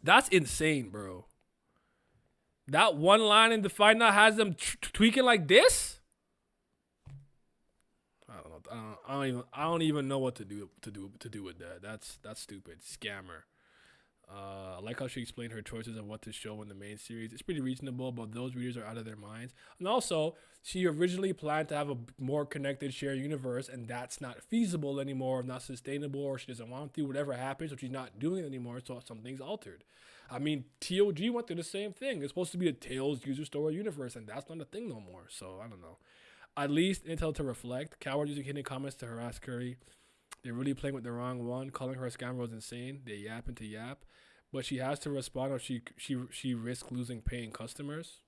That's insane, bro. That one line in the fight now has them tweaking like this? I don't know. I don't even know what to do with that. That's stupid. Scammer. I like how she explained her choices of what to show in the main series. It's pretty reasonable, but those readers are out of their minds. And also, she originally planned to have a more connected shared universe, and that's not feasible anymore, not sustainable, or she doesn't want to. Whatever happens, so she's not doing it anymore, so something's altered. I mean, TOG went through the same thing. It's supposed to be a Tales user story universe, and that's not a thing no more. So, I don't know. At least intel to reflect. Coward using hidden comments to harass Curry. They're really playing with the wrong one. Calling her a scammer was insane. They yap into yap. But she has to respond or she risks losing paying customers.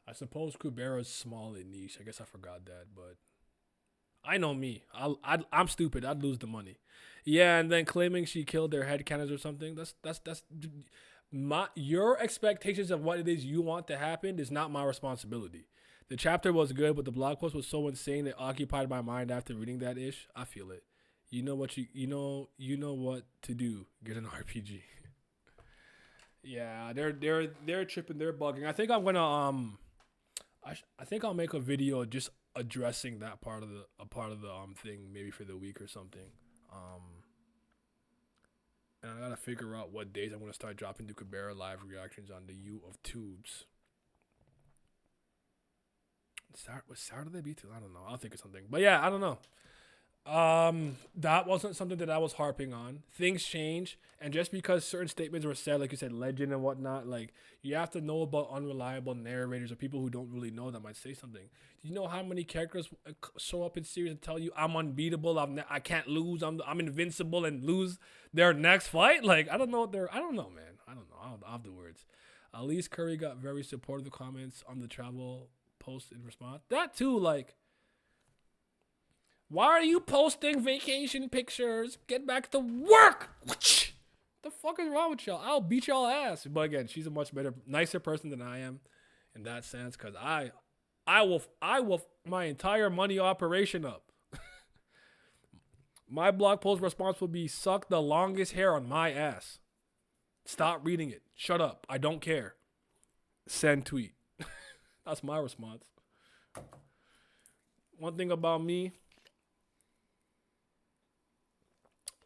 I suppose Kubera is small and niche. I guess I forgot that, but I know me. I'm stupid. I'd lose the money. Yeah, and then claiming she killed their head cannons or something. That's your expectations of what it is you want to happen is not my responsibility. The chapter was good, but the blog post was so insane it occupied my mind after reading that ish. I feel it. You know what you know what to do. Get an RPG. Yeah, they're tripping, they're bugging. I think I'm gonna I think I'll make a video just addressing that part of the thing maybe for the week or something. And I gotta figure out what days I'm gonna start dropping the Kubera live reactions on the U of Tubes. Was Saturday B2? I don't know. I'll think of something. But yeah, I don't know. That wasn't something that I was harping on. Things change, and just because certain statements were said, like you said, legend and whatnot, like you have to know about unreliable narrators or people who don't really know that might say something. Do you know how many characters show up in series and tell you I'm unbeatable, I can't lose, I'm invincible, and lose their next fight? Like I don't know, man. I don't know. I don't have the words. At least Curry got very supportive comments on the travel post in response. That too, like. Why are you posting vacation pictures? Get back to work! The fuck is wrong with y'all? I'll beat y'all ass. But again, she's a much better, nicer person than I am in that sense, because I will my entire money operation up. My blog post response will be suck the longest hair on my ass. Stop reading it. Shut up. I don't care. Send tweet. That's my response. One thing about me,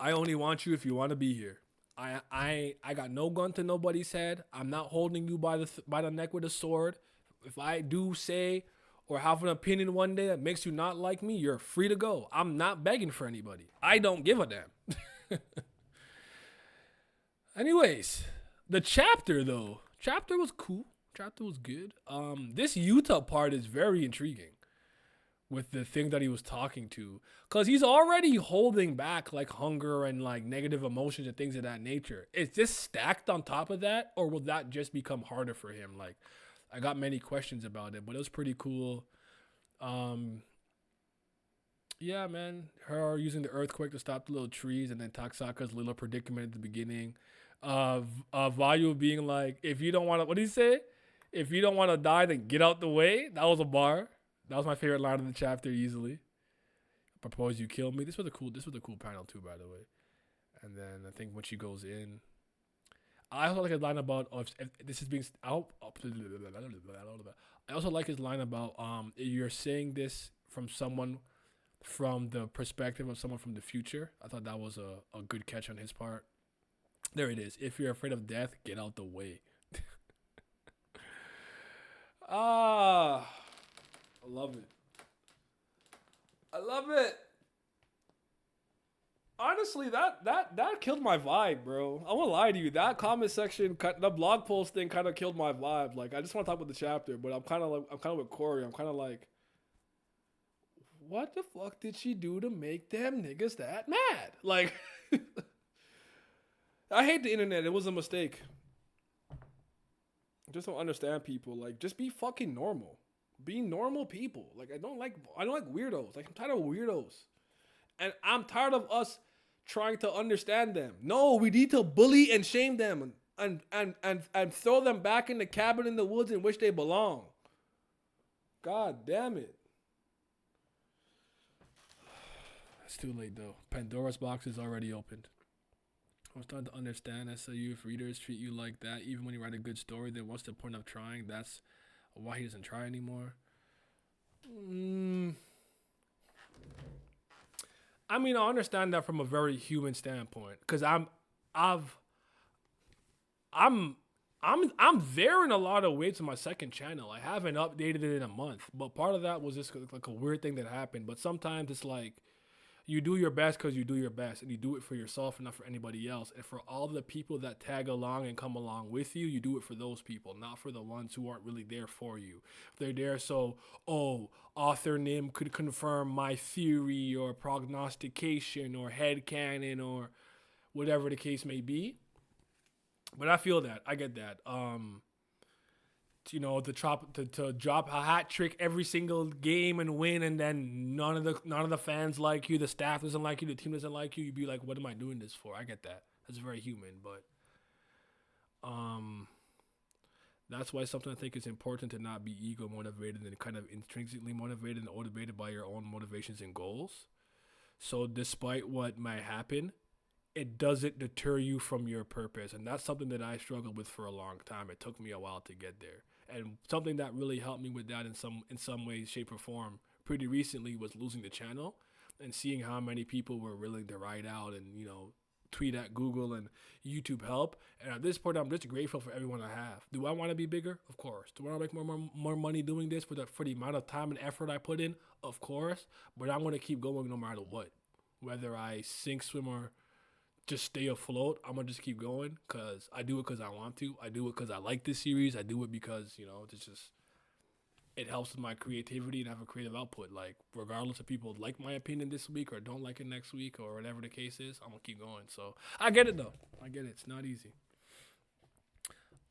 I only want you if you want to be here. I got no gun to nobody's head. I'm not holding you by the neck with a sword. If I do say or have an opinion one day that makes you not like me, you're free to go. I'm not begging for anybody. I don't give a damn. Anyways, the chapter though. Chapter was cool. Chapter was good. This Utah part is very intriguing with the thing that he was talking to, because he's already holding back like hunger and like negative emotions and things of that nature. Is this stacked on top of that, or will that just become harder for him? Like, I got many questions about it, but it was pretty cool. Yeah, man, her using the earthquake to stop the little trees, and then Taksaka's little predicament at the beginning. Vayu being like, if you don't want to, what did he say? If you don't want to die, then get out the way. That was a bar. That was my favorite line of the chapter easily. Propose you kill me. This was a cool panel too, by the way. And then I think when she goes in, I also like his line about if this is being out. I also like his line about you're saying this from someone from the perspective of someone from the future. I thought that was a good catch on his part. There it is. If you're afraid of death, get out the way. I love it. I love it. Honestly, that killed my vibe, bro. I won't lie to you. That comment section, the blog post thing, kind of killed my vibe. Like, I just want to talk about the chapter, but I'm kind of with Corey. I'm kind of like, what the fuck did she do to make them niggas that mad? Like, I hate the internet. It was a mistake. I just don't understand people. Like, just be fucking normal. Be normal people. Like, I don't like weirdos. Like, I'm tired of weirdos. And I'm tired of us trying to understand them. No, we need to bully and shame them and throw them back in the cabin in the woods in which they belong. God damn it. It's too late though. Pandora's box is already opened. I'm starting to understand SLU. If readers treat you like that, even when you write a good story, then what's the point of trying? That's why he doesn't try anymore. I mean, I understand that from a very human standpoint, because I'm there in a lot of ways to my second channel. I haven't updated it in a month, but part of that was just like a weird thing that happened. But sometimes it's like you do your best because you do your best, and you do it for yourself and not for anybody else. And for all the people that tag along and come along with you, you do it for those people, not for the ones who aren't really there for you. They're there so, author Nim could confirm my theory or prognostication or headcanon or whatever the case may be. But I feel that. I get that. To drop a hat trick every single game and win, and then none of the fans like you, the staff doesn't like you, the team doesn't like you. You'd be like, what am I doing this for? I get that. That's very human, but that's why something I think is important to not be ego motivated and kind of intrinsically motivated and motivated by your own motivations and goals. So despite what might happen, it doesn't deter you from your purpose. And that's something that I struggled with for a long time. It took me a while to get there. And something that really helped me with that in some way, shape, or form pretty recently was losing the channel and seeing how many people were willing to write out and, tweet at Google and YouTube help. And at this point, I'm just grateful for everyone I have. Do I want to be bigger? Of course. Do I want to make more money doing this for the amount of time and effort I put in? Of course. But I'm going to keep going no matter what. Whether I sink, swim, or just stay afloat, I'm going to just keep going because I do it because I want to. I do it because I like this series. I do it because, it helps with my creativity and have a creative output. Like, regardless of people like my opinion this week or don't like it next week or whatever the case is, I'm going to keep going. So, I get it, though. I get it. It's not easy.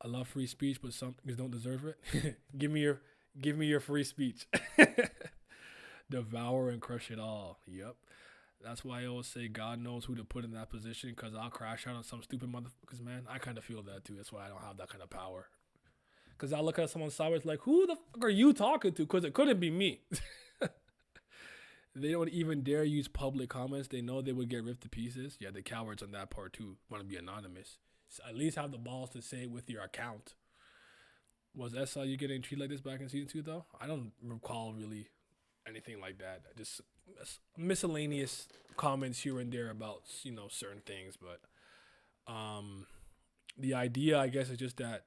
I love free speech, but some niggas don't deserve it. Give me your free speech. Devour and crush it all. Yep. That's why I always say God knows who to put in that position, because I'll crash out on some stupid motherfuckers, man. I kind of feel that, too. That's why I don't have that kind of power. Because I look at someone sideways like, who the fuck are you talking to? Because it couldn't be me. They don't even dare use public comments. They know they would get ripped to pieces. Yeah, the cowards on that part, too, want to be anonymous. So at least have the balls to say it with your account. Was SLU getting treated like this back in season 2, though? I don't recall really anything like that. Just miscellaneous comments here and there about, certain things. But, the idea, I guess, is just that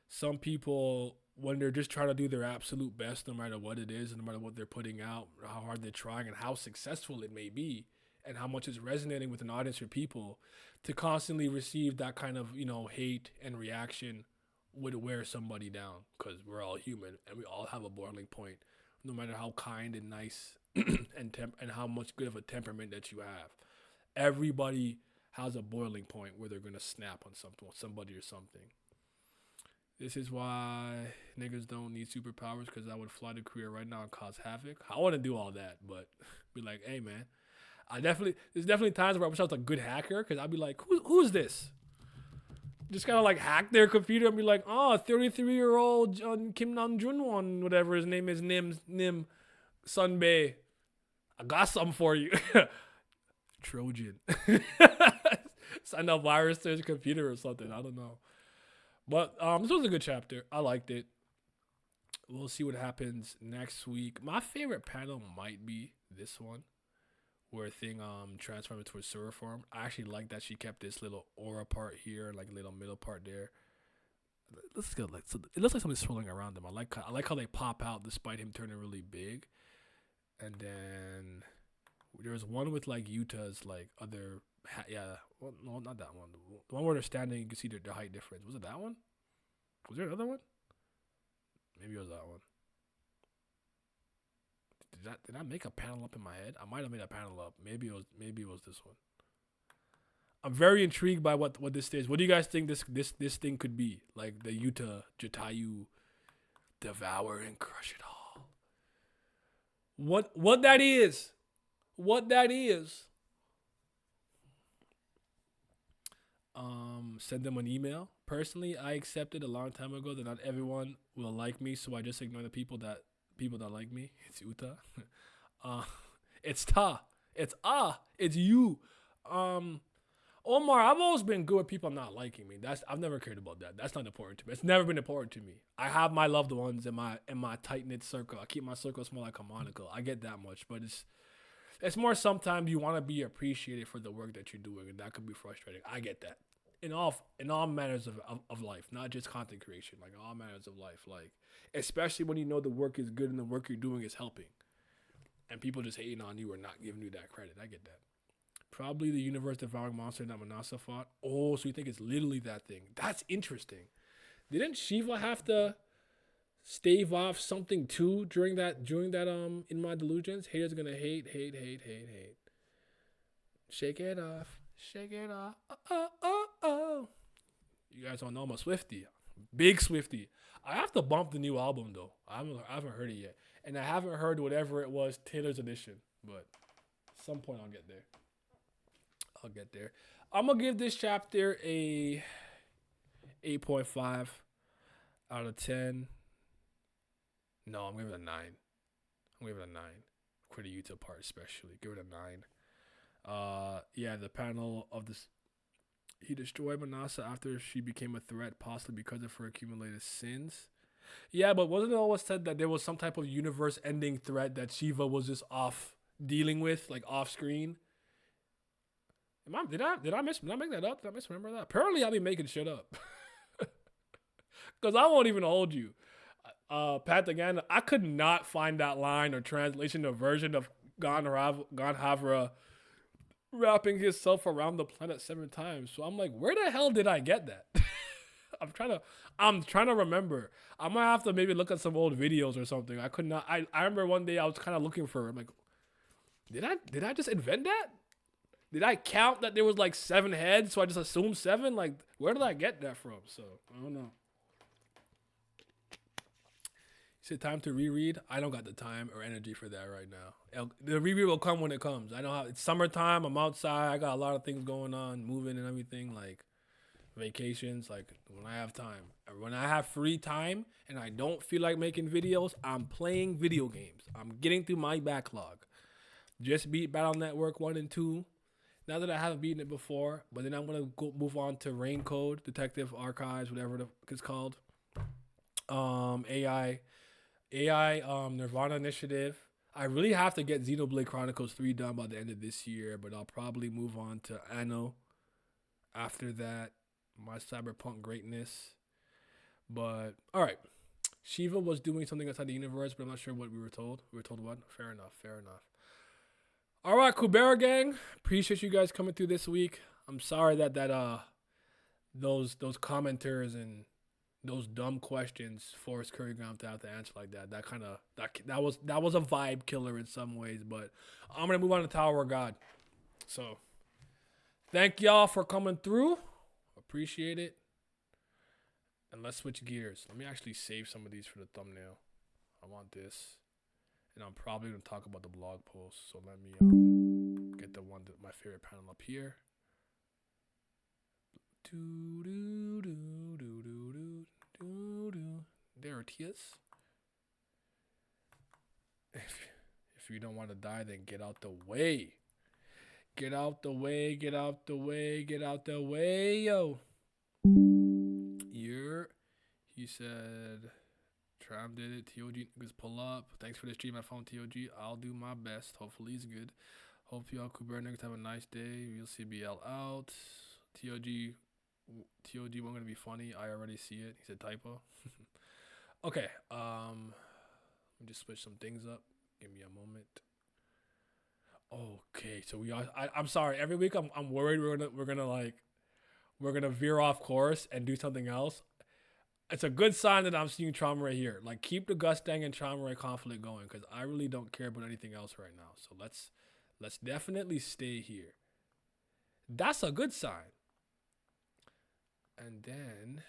some people, when they're just trying to do their absolute best, no matter what it is, and no matter what they're putting out, or how hard they're trying, and how successful it may be, and how much it's resonating with an audience or people, to constantly receive that kind of, hate and reaction would wear somebody down, because we're all human and we all have a boiling point, no matter how kind and nice and how much good of a temperament that you have. Everybody has a boiling point where they're gonna snap on somebody or something. This is why niggas don't need superpowers, because I would fly to Korea right now and cause havoc. I want to do all that, but be like, hey man, there's definitely times where I wish I was a good hacker, because I'd be like, who's this? Just kind of like hack their computer and be like, 33-year-old Kim Namjoon, whatever his name is, Nim Sunbae. I got something for you. Trojan. Send a virus to his computer or something. I don't know. But this was a good chapter. I liked it. We'll see what happens next week. My favorite panel might be this one, where thing transformed into a server form. I actually like that she kept this little aura part here, like a little middle part there. Let's go. So it looks like something's swirling around them. I like how they pop out despite him turning really big. And then there was one with like Utah's like other well, no, not that one. The one where they're standing, you can see their height difference. Was it that one? Was there another one? Maybe it was that one. Did I make a panel up in my head? I might have made a panel up. Maybe it was this one. I'm very intrigued by what this is. What do you guys think this thing could be? Like the Utah Jatayu devour and crush it all. What that is? What that is? Send them an email. Personally, I accepted a long time ago that not everyone will like me, so I just ignore the people that like me. It's Utah. It's Ta. It's It's you. Omar, I've always been good with people not liking me. I've never cared about that. That's not important to me. It's never been important to me. I have my loved ones in my tight knit circle. I keep my circle small like a monocle. I get that much, but it's more sometimes you want to be appreciated for the work that you're doing, and that can be frustrating. I get that. In all manners of life, not just content creation, like all manners of life, like especially when you know the work is good and the work you're doing is helping, and people just hating on you or not giving you that credit. I get that. Probably the universe devouring monster that Manasa fought. Oh, so you think it's literally that thing? That's interesting. Didn't Shiva have to stave off something too during that in my delusions? Haters gonna hate. Shake it off. Oh. You guys don't know I'm a Swiftie. Big Swiftie. I have to bump the new album though. I haven't heard it yet. And I haven't heard whatever it was, Taylor's edition. But at some point I'll get there. I'm going to give this chapter a 8.5 out of 10. No, I'm giving it a 9. For the Utah part especially. Give it a 9. Yeah, the panel of this. He destroyed Manasa after she became a threat, possibly because of her accumulated sins. Yeah, but wasn't it always said that there was some type of universe-ending threat that Shiva was just off dealing with, like off screen? Did I make that up? Did I misremember that? Apparently, I'll be making shit up. Because I won't even hold you. Pat again, I could not find that line or translation or version of Ganhavra wrapping himself around the planet 7 times. So I'm like, where the hell did I get that? I'm trying to remember. I might have to maybe look at some old videos or something. I could not. I remember one day I was kind of looking for it. I'm like, did I just invent that? Did I count that there was like 7 heads, so I just assumed 7? Like, where did I get that from? So, I don't know. Is it time to reread? I don't got the time or energy for that right now. The reread will come when it comes. I know it's summertime. I'm outside. I got a lot of things going on, moving and everything, like vacations, like when I have time. When I have free time and I don't feel like making videos, I'm playing video games. I'm getting through my backlog. Just beat Battle Network 1 and 2. Now that I haven't beaten it before, but then I'm going to move on to Rain Code, Detective Archives, whatever it's called. AI, Nirvana Initiative. I really have to get Xenoblade Chronicles 3 done by the end of this year, but I'll probably move on to Anno after that. my cyberpunk greatness. But all right, Shiva was doing something outside the universe, but I'm not sure what we were told. We were told what? Fair enough. Fair enough. All right, Kubera gang. Appreciate you guys coming through this week. I'm sorry that those commenters and those dumb questions Forrest Curry gonna have to answer like that. That was a vibe killer in some ways, but I'm gonna move on to Tower of God. So thank y'all for coming through. Appreciate it. And let's switch gears. Let me actually save some of these for the thumbnail. I want this. And I'm probably gonna talk about the blog post. So let me get the one that my favorite panel up here. There it is. If you don't want to die, then get out the way. Get out the way, get out the way, get out the way, yo. He said, Tram did it. TOG niggas pull up. Thanks for the stream. I found TOG. I'll do my best. Hopefully he's good. Hope y'all Kubera niggas have a nice day. We'll see BL out. TOG wasn't gonna be funny. I already see it. He said typo. Okay. Let me just switch some things up. Give me a moment. Okay, so I'm sorry. Every week I'm worried we're gonna veer off course and do something else. It's a good sign that I'm seeing Trauma right here. Like, keep the Gustang and Trauma conflict going, because I really don't care about anything else right now. So let's definitely stay here. That's a good sign. And then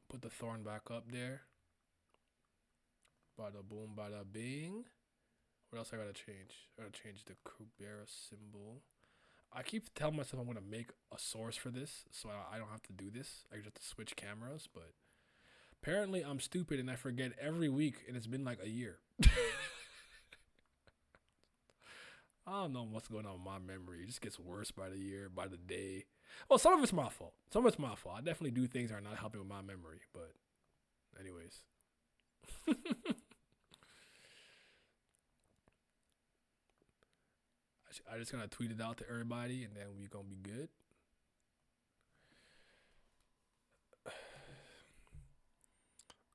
put the thorn back up there. Bada boom, bada bing. What else I gotta change? I gotta change the Kubera symbol. I keep telling myself I'm gonna make a source for this, so I don't have to do this. I just have to switch cameras, but apparently I'm stupid and I forget every week, and it's been like a year. I don't know what's going on with my memory. It just gets worse by the year, by the day. Well, some of it's my fault. I definitely do things that are not helping with my memory, but anyways. I just gonna tweet it out to everybody, and then we gonna be good.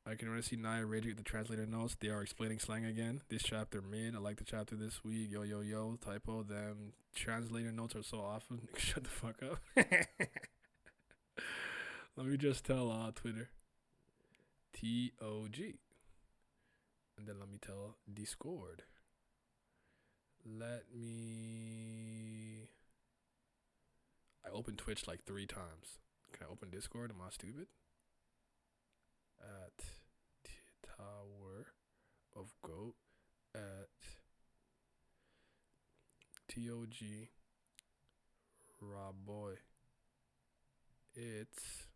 I can already see Naya raging at the translator notes. They are explaining slang again. This chapter mid. I like the chapter this week. Yo, yo, yo. Typo. Them translator notes are so often. Shut the fuck up. Let me just tell Twitter. TOG. And then let me tell Discord. I opened Twitch like 3 times. Can I open Discord? Am I stupid? At Tower of Goat at TOG Rob Boy. It's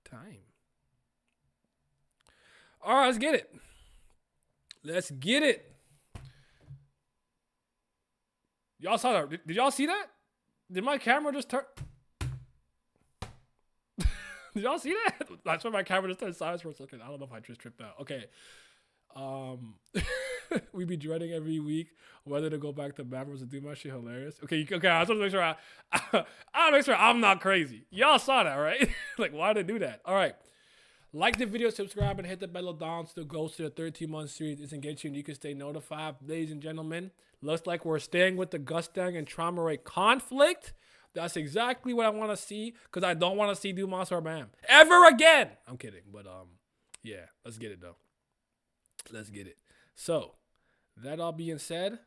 time. All right, let's get it. Let's get it. Y'all saw that? Did y'all see that? Did my camera just turn? Did y'all see that? I swear my camera just turned silence for a second. I don't know if I just tripped out. Okay. We be dreading every week whether to go back to Bamers and do my shit hilarious. Okay. I just want to make sure I want to make sure I'm not crazy. Y'all saw that, right? Like, why did they do that? All right. Like the video, subscribe, and hit the bell down so it goes to the 13-month series. It's engaging and you can stay notified. Ladies and gentlemen, looks like we're staying with the Gustang and Trauma Ray conflict. That's exactly what I want to see, because I don't want to see Dumas or Bam ever again. I'm kidding, but yeah, let's get it though. Let's get it. So, that all being said,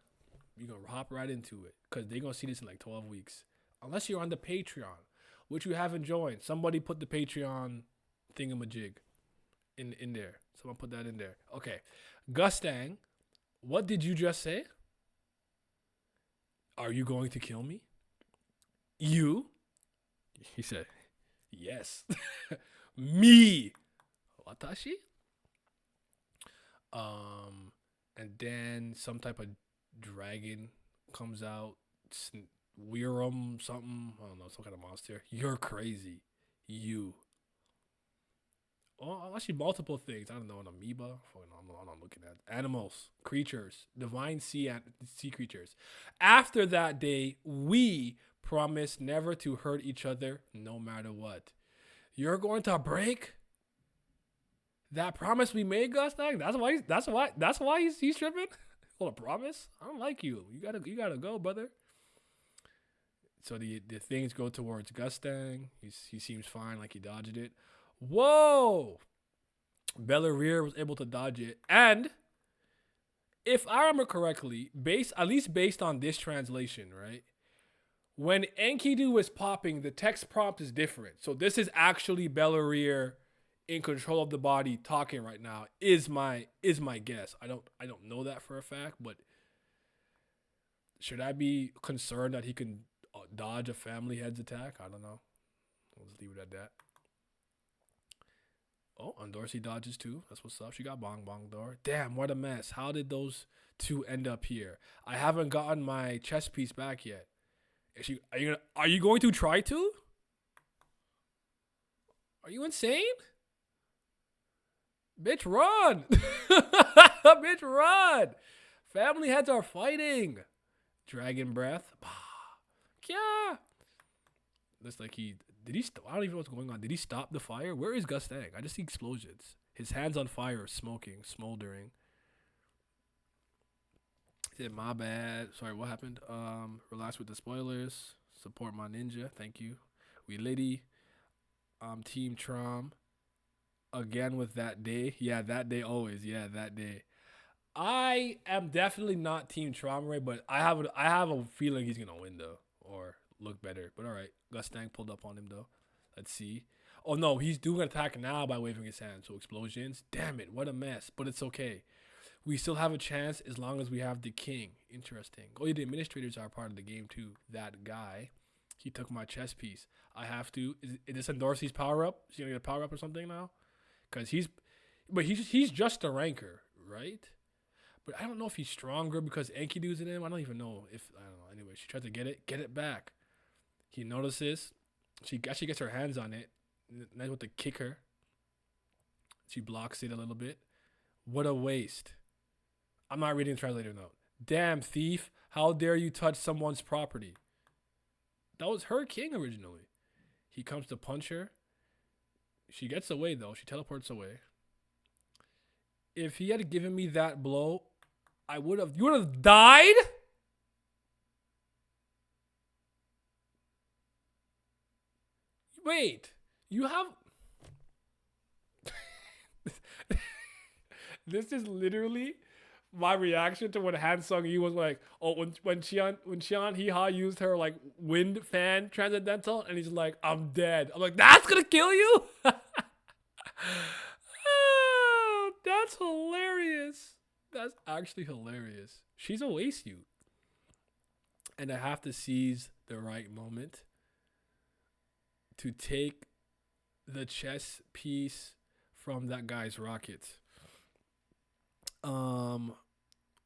we're going to hop right into it, because they're going to see this in like 12 weeks. Unless you're on the Patreon, which you haven't joined. Somebody put the Patreon thingamajig in there. Someone put that in there. Okay. Gustang, what did you just say? Are you going to kill me? You? He said, yes. Me. Watashi? And then some type of dragon comes out. Weirum, something. I don't know, some kind of monster. You're crazy. You. Oh, actually, multiple things. I don't know, an amoeba. Oh, no, I'm not looking at animals, creatures, divine sea creatures. After that day, we promised never to hurt each other, no matter what. You're going to break that promise we made, Gus. That's why. He's tripping. Well, a promise. I don't like you. You gotta go, brother. So the things go towards Gustang. He seems fine, like he dodged it. Whoa! Belleria was able to dodge it, and if I remember correctly, at least based on this translation, right? When Enkidu is popping, the text prompt is different. So this is actually Belleria in control of the body talking right now. Is my guess. I don't know that for a fact, but should I be concerned that he can dodge a family head's attack? I don't know. We'll just leave it at that. Oh, and Dorsey dodges too. That's what's up. She got bong bong door. Damn, what a mess. How did those two end up here? I haven't gotten my chess piece back yet. Are you going to try to? Are you insane? Bitch, run! Bitch, run! Family heads are fighting. Dragon breath. Yeah. Looks like did he? I don't even know what's going on. Did he stop the fire? Where is Gustang? I just see explosions. His hands on fire, smoking, smoldering. He said, "My bad. Sorry, what happened? Relax with the spoilers. Support my ninja. Thank you. We Liddy. Team Trom. Again with that day. Yeah, that day always. Yeah, that day. I am definitely not Team Tromray, but I have a feeling he's gonna win though, or look better. But all right, Gustang pulled up on him though. Let's see. Oh no, he's doing an attack now by waving his hand. So explosions. Damn it, what a mess. But it's okay. We still have a chance as long as we have the king. Interesting. Oh, yeah, the administrators are part of the game too. That guy, he took my chess piece. I have to. Is this Dorsey's power up? Is he gonna get a power up or something now? Because he's just a ranker, right? But I don't know if he's stronger because Enkidu's in him. I don't even know if, I don't know. Anyway, she tries to get it back. He notices. She actually gets her hands on it. Nice with the kicker. She blocks it a little bit. What a waste. I'm not reading the translator note. Damn thief. How dare you touch someone's property? That was her king originally. He comes to punch her. She gets away though. She teleports away. If he had given me that blow, you would have died? Wait, you have... This is literally my reaction to when Han Sung Yi was like, oh, when Xian Heeha used her like wind fan transcendental, and he's like, I'm dead. I'm like, that's gonna kill you? Oh, that's hilarious. That's actually hilarious. She's a waste you. And I have to seize the right moment to take the chess piece from that guy's rocket.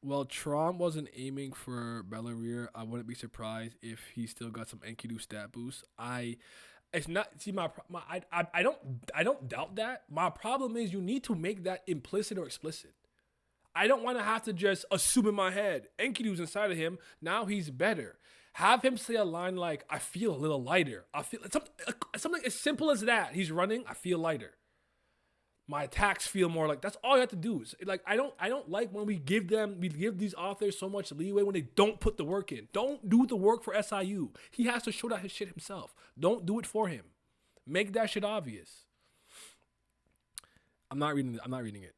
Well, Tron wasn't aiming for Belleria. I wouldn't be surprised if he still got some Enkidu stat boost. It's not. See, I don't doubt that. My problem is you need to make that implicit or explicit. I don't want to have to just assume in my head Enkidu's inside of him. Now he's better. Have him say a line like, "I feel a little lighter." I feel something as simple as that. He's running. I feel lighter. My attacks feel more like. That's all you have to do. Is like I don't like when we give these authors so much leeway when they don't put the work in. Don't do the work for SIU. He has to show that his shit himself. Don't do it for him. Make that shit obvious. I'm not reading it.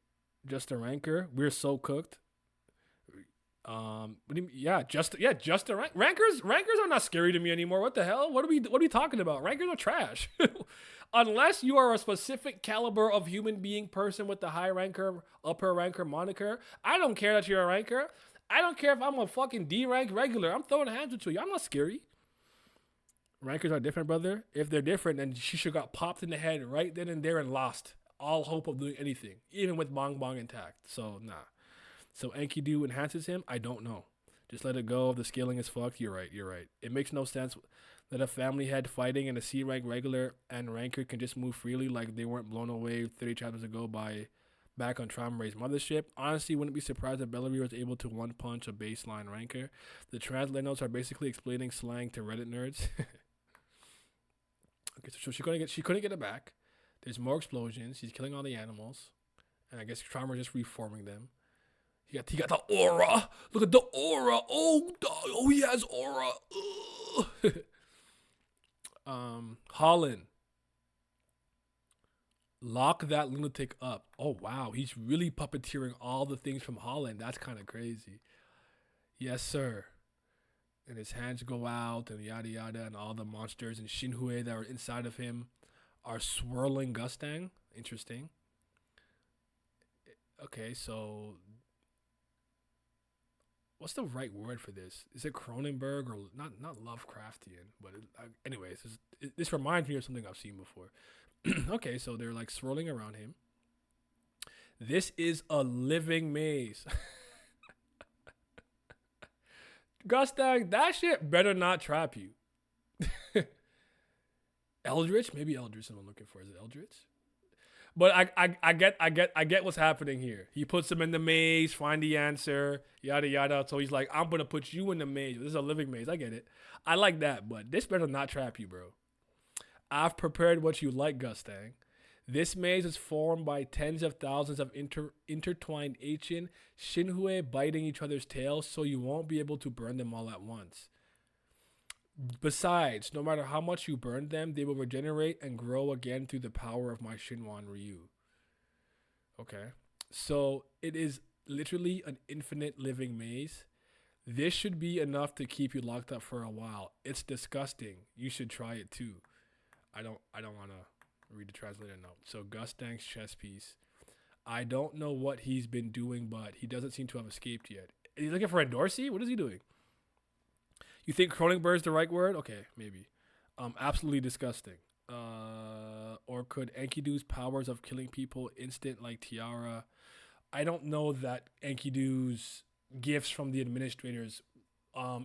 Just a ranker. We're so cooked. Just a rankers are not scary to me anymore. What the hell? What are we talking about? Rankers are trash. Unless you are a specific caliber of human being person with the high ranker, upper ranker moniker, I don't care that you're a ranker. I don't care if I'm a fucking D rank regular. I'm throwing hands with you. I'm not scary. Rankers are different, brother. If they're different, then she should got popped in the head right then and there and lost all hope of doing anything, even with Bong Bong intact. So nah. So Enkidu enhances him? I don't know. Just let it go. The scaling is fucked. You're right. It makes no sense. that a family head fighting and a C rank regular and ranker can just move freely like they weren't blown away 30 chapters ago by back on Traumeray's mothership. Honestly, wouldn't be surprised if Bellery was able to one punch a baseline ranker. The translate notes are basically explaining slang to Reddit nerds. Okay, so she couldn't get it back. There's more explosions. He's killing all the animals, and I guess Traumer just reforming them. He got the aura. Look at the aura. Oh, he has aura. Holland. Lock that lunatic up. Oh, wow. He's really puppeteering all the things from Holland. That's kind of crazy. Yes, sir. And his hands go out and yada yada, and all the monsters and Shinhue that are inside of him are swirling Gustang. Interesting. Okay, so what's the right word for this? Is it Cronenberg or not Lovecraftian? But anyways, this reminds me of something I've seen before. Okay, so they're like swirling around him. This is a living maze. Gustang, that shit better not trap you. Eldritch? Maybe Eldritch is what I'm looking for. Is it Eldritch? But I get what's happening here. He puts him in the maze, find the answer, yada yada. So he's like, I'm gonna put you in the maze. This is a living maze. I get it. I like that, but this better not trap you, bro. I've prepared what you like, Gustang. This maze is formed by tens of thousands of intertwined Ancient Shinhue biting each other's tails, so you won't be able to burn them all at once. Besides, no matter how much you burn them, they will regenerate and grow again through the power of my Shinwan Ryu. Okay. So it is literally an infinite living maze. This should be enough to keep you locked up for a while. It's disgusting. You should try it too. I don't want to read the translator note. So Gustang's chess piece. I don't know what he's been doing, but he doesn't seem to have escaped yet. Is he looking for a Dorsey? What is he doing? You think Cronenberg is the right word? Okay, maybe. Absolutely disgusting. Or could Enkidu's powers of killing people instant like Tiara? I don't know that Enkidu's gifts from the administrators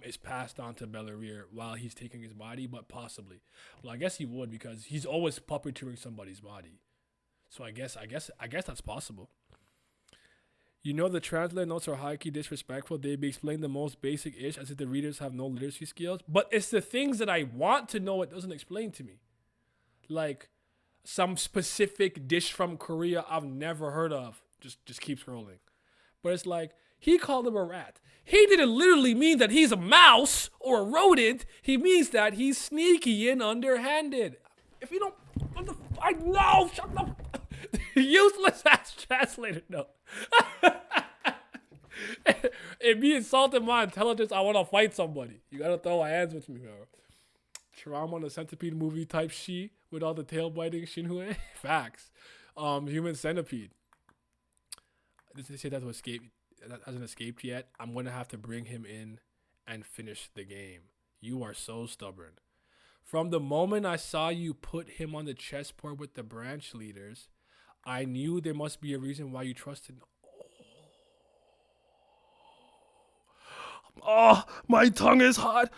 is passed on to Belleria while he's taking his body, but possibly. Well, I guess he would because he's always puppeteering somebody's body. So I guess that's possible. You know the translate notes are high-key disrespectful. They be explaining the most basic-ish as if the readers have no literacy skills. But it's the things that I want to know it doesn't explain to me. Like some specific dish from Korea I've never heard of. Just keep scrolling. But it's like, he called him a rat. He didn't literally mean that he's a mouse or a rodent. He means that he's sneaky and underhanded. If you don't, I know, shut up. Useless ass translator, no. If me insulting my intelligence, I want to fight somebody. You gotta throw hands with me, bro. Trauma on the Centipede movie type she with all the tail biting Shinhue. Facts. Human Centipede. They say that hasn't escaped yet. I'm gonna have to bring him in and finish the game. You are so stubborn. From the moment I saw you put him on the chessboard with the branch leaders, I knew there must be a reason why you trusted. Oh, my tongue is hot.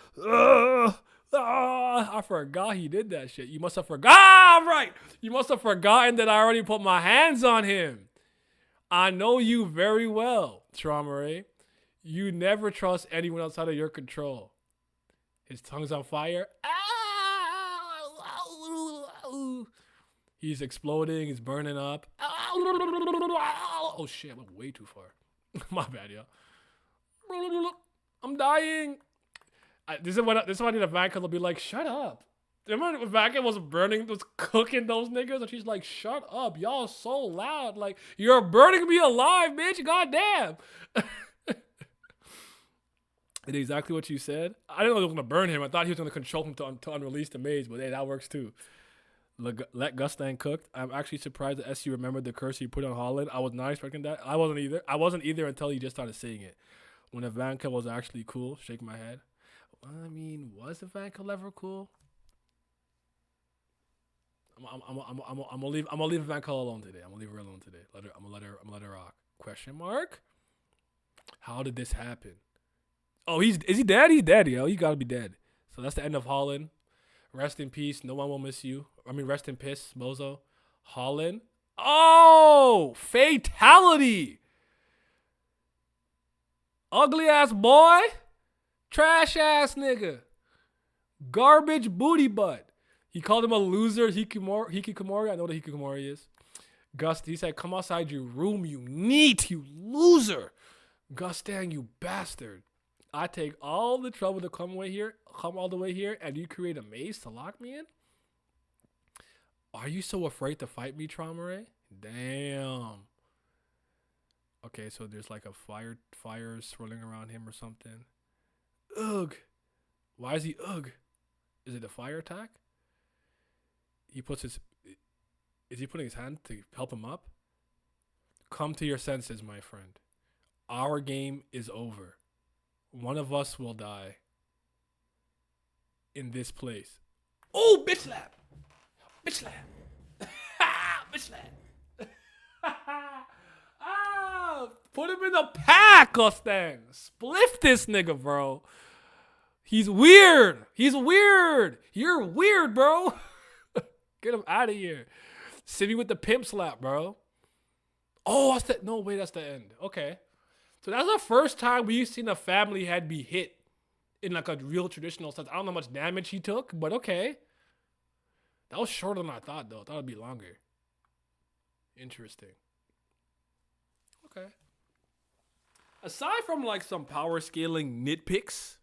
I forgot he did that shit. You must have forgot. Right. You must have forgotten that I already put my hands on him. I know you very well, Traumer. You never trust anyone outside of your control. His tongue's on fire. He's exploding. He's burning up. Oh, shit. I went way too far. My bad, yo. I'm dying. This is what I need a vacuum to be like, shut up. Remember when vacuum was cooking those niggas? And she's like, shut up. Y'all so loud. Like, you're burning me alive, bitch. Goddamn. Did exactly what you said. I didn't know they were going to burn him. I thought he was going to control him to unrelease the maze. But hey, that works too. Let Gustang cook. I'm actually surprised that SU remembered the curse he put on Holland. I was not expecting that. I wasn't either until he just started saying it. When Ivanka was actually cool. Shake my head. I mean, was Ivanka ever cool? I'm gonna leave Ivanka alone today. I'm gonna leave her alone today. I'm gonna let her rock. Question mark? How did this happen? Oh, is he dead? He's dead, yo. He gotta be dead. So that's the end of Holland. Rest in peace. No one will miss you. I mean, rest in piss, Bozo. Holland. Oh, fatality. Ugly ass boy. Trash ass nigga. Garbage booty butt. He called him a loser. Hikikomori. I know what a hikikomori is. Gus, he said, come outside your room, you neat, you loser. Gustan, you bastard. I take all the trouble to come all the way here, and you create a maze to lock me in? Are you so afraid to fight me, Traumare? Damn. Okay, so there's like a fire swirling around him or something. Ugh. Why is he ugh? Is it a fire attack? Is he putting his hand to help him up? Come to your senses, my friend. Our game is over. One of us will die in this place. Oh, bitch slap. Bitch slap. Bitch slap. Put him in the pack, Gustan. Spliff this nigga, bro. He's weird. You're weird, bro. Get him out of here. Sitting with the pimp slap, bro. Oh, that's the end. Okay. So that's the first time we've seen a family head be hit in like a real traditional sense. I don't know how much damage he took, but okay. That was shorter than I thought, though. I thought it'd be longer. Interesting. Okay. Aside from like some power scaling nitpicks,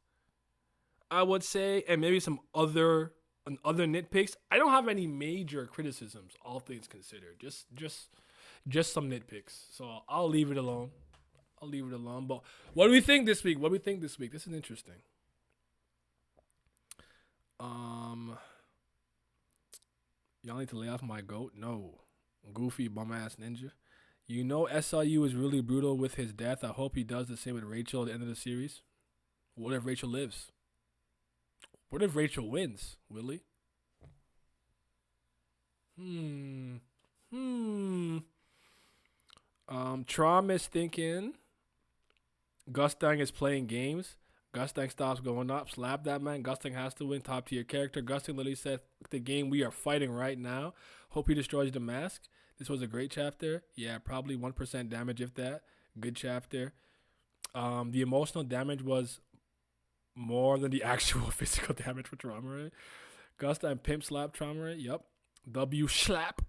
I would say, and maybe some other nitpicks, I don't have any major criticisms, all things considered. Just some nitpicks. So I'll leave it alone. But what do we think this week? This is interesting. Y'all need to lay off my goat? No. Goofy bum ass ninja. You know SIU is really brutal with his death. I hope he does the same with Rachel at the end of the series. What if Rachel lives? What if Rachel wins, Willie? Trom is thinking Gustang is playing games. Gustang stops going up. Slap that man. Gustang has to win. Top tier character. Gustang literally said the game we are fighting right now. Hope he destroys the mask. This was a great chapter. Yeah, probably 1% damage if that. Good chapter. The emotional damage was more than the actual physical damage for Traumare. Gustang pimp slap Traumare. Yep. W slap.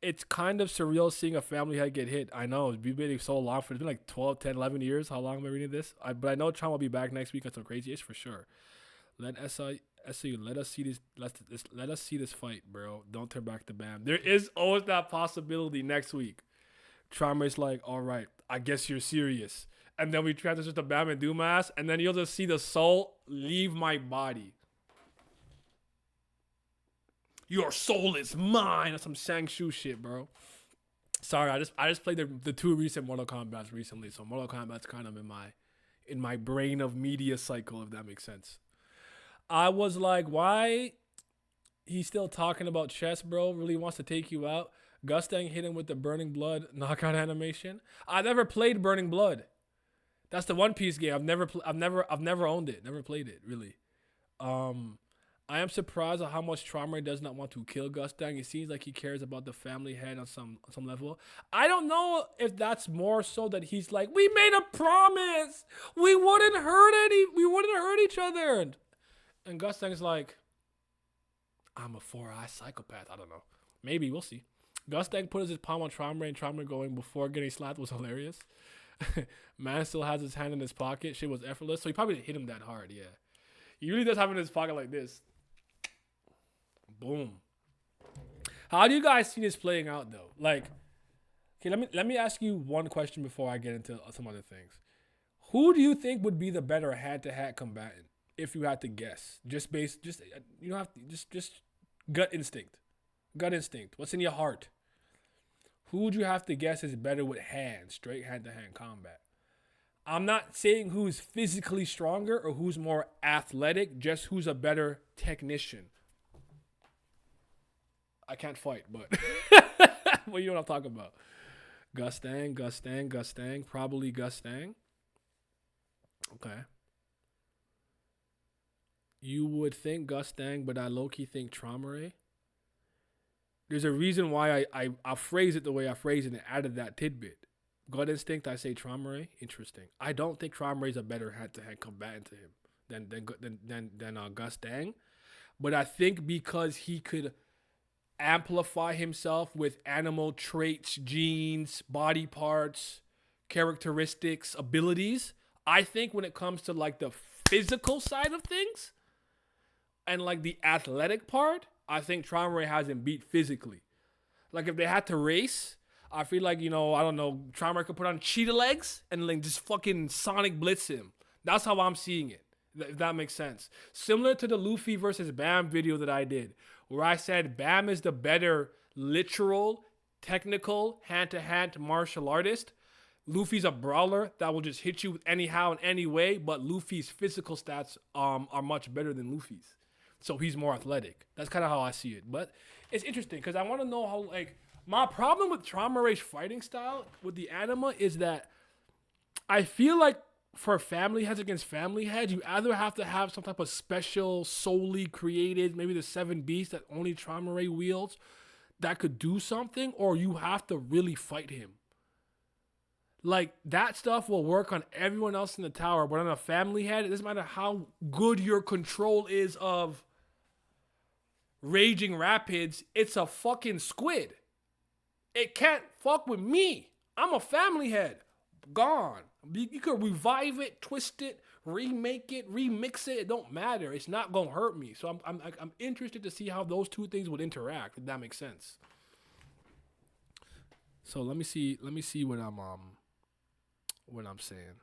It's kind of surreal seeing a family head get hit. I know. It's been waiting so long for it. It's been like 12, 10, 11 years. How long am I reading this? But I know Tron will be back next week on some crazy-ish for sure. Let SIU let us see this. Let us see this fight, bro. Don't turn back the BAM. There is always that possibility next week. Trauma's like, all right, I guess you're serious. And then we transition to BAM and Dumas, and then you'll just see the soul leave my body. Your soul is mine. That's some Sang-Shu shit, bro. Sorry, I just played the two recent Mortal Kombats recently, so Mortal Kombat's kind of in my brain of media cycle, if that makes sense. I was like, why he's still talking about chess, bro? Really wants to take you out. Gustang hit him with the Burning Blood knockout animation. I never played Burning Blood. That's the One Piece game. I've never owned it. Never played it, really. I am surprised at how much Traumare does not want to kill Gustang. It seems like he cares about the family head on some level. I don't know if that's more so that he's like, we made a promise. We wouldn't hurt each other. And Gustang's like, I'm a 4-eye psychopath. I don't know. Maybe. We'll see. Gustang put his palm on Traumare, and Traumare going before getting slapped was hilarious. Man still has his hand in his pocket. Shit was effortless. So he probably didn't hit him that hard, yeah. He really does have it in his pocket like this. Boom. How do you guys see this playing out, though? Like, okay, let me ask you one question before I get into some other things. Who do you think would be the better hand-to-hand combatant if you had to guess? Just you don't have to, just gut instinct. Gut instinct. What's in your heart? Who would you have to guess is better with hands, straight hand-to-hand combat? I'm not saying who's physically stronger or who's more athletic, just who's a better technician. I can't fight, but well, you know what I'm talking about. Gustang, probably Gustang. Okay. You would think Gustang, but I low key think Traumer. There's a reason why I phrase it the way I phrase it and added that tidbit. Gut instinct, I say Traumer. Interesting. I don't think Traumer is a better hand-to-hand combatant to him than Gustang. But I think because he could amplify himself with animal traits, genes, body parts, characteristics, abilities, I think when it comes to like the physical side of things and like the athletic part, I think Traumer has him beat physically. Like if they had to race, I feel like, I don't know, Traumer could put on cheetah legs and like just fucking sonic blitz him. That's how I'm seeing it, if that makes sense. Similar to the Luffy versus Bam video that I did, where I said Bam is the better literal, technical, hand-to-hand martial artist. Luffy's a brawler that will just hit you anyhow in any way, but Luffy's physical stats are much better than Luffy's. So he's more athletic. That's kind of how I see it. But it's interesting because I want to know how, like, my problem with Traumer's fighting style with the anima is that I feel like for family heads against family heads, you either have to have some type of special, solely created, maybe the 7 beasts that only Traumer wields that could do something, or you have to really fight him. Like, that stuff will work on everyone else in the tower, but on a family head, it doesn't matter how good your control is of Raging Rapids, it's a fucking squid. It can't fuck with me. I'm a family head. Gone. You could revive it, twist it, remake it, remix it. It don't matter. It's not gonna hurt me. So I'm interested to see how those two things would interact. If that makes sense. So let me see what I'm saying.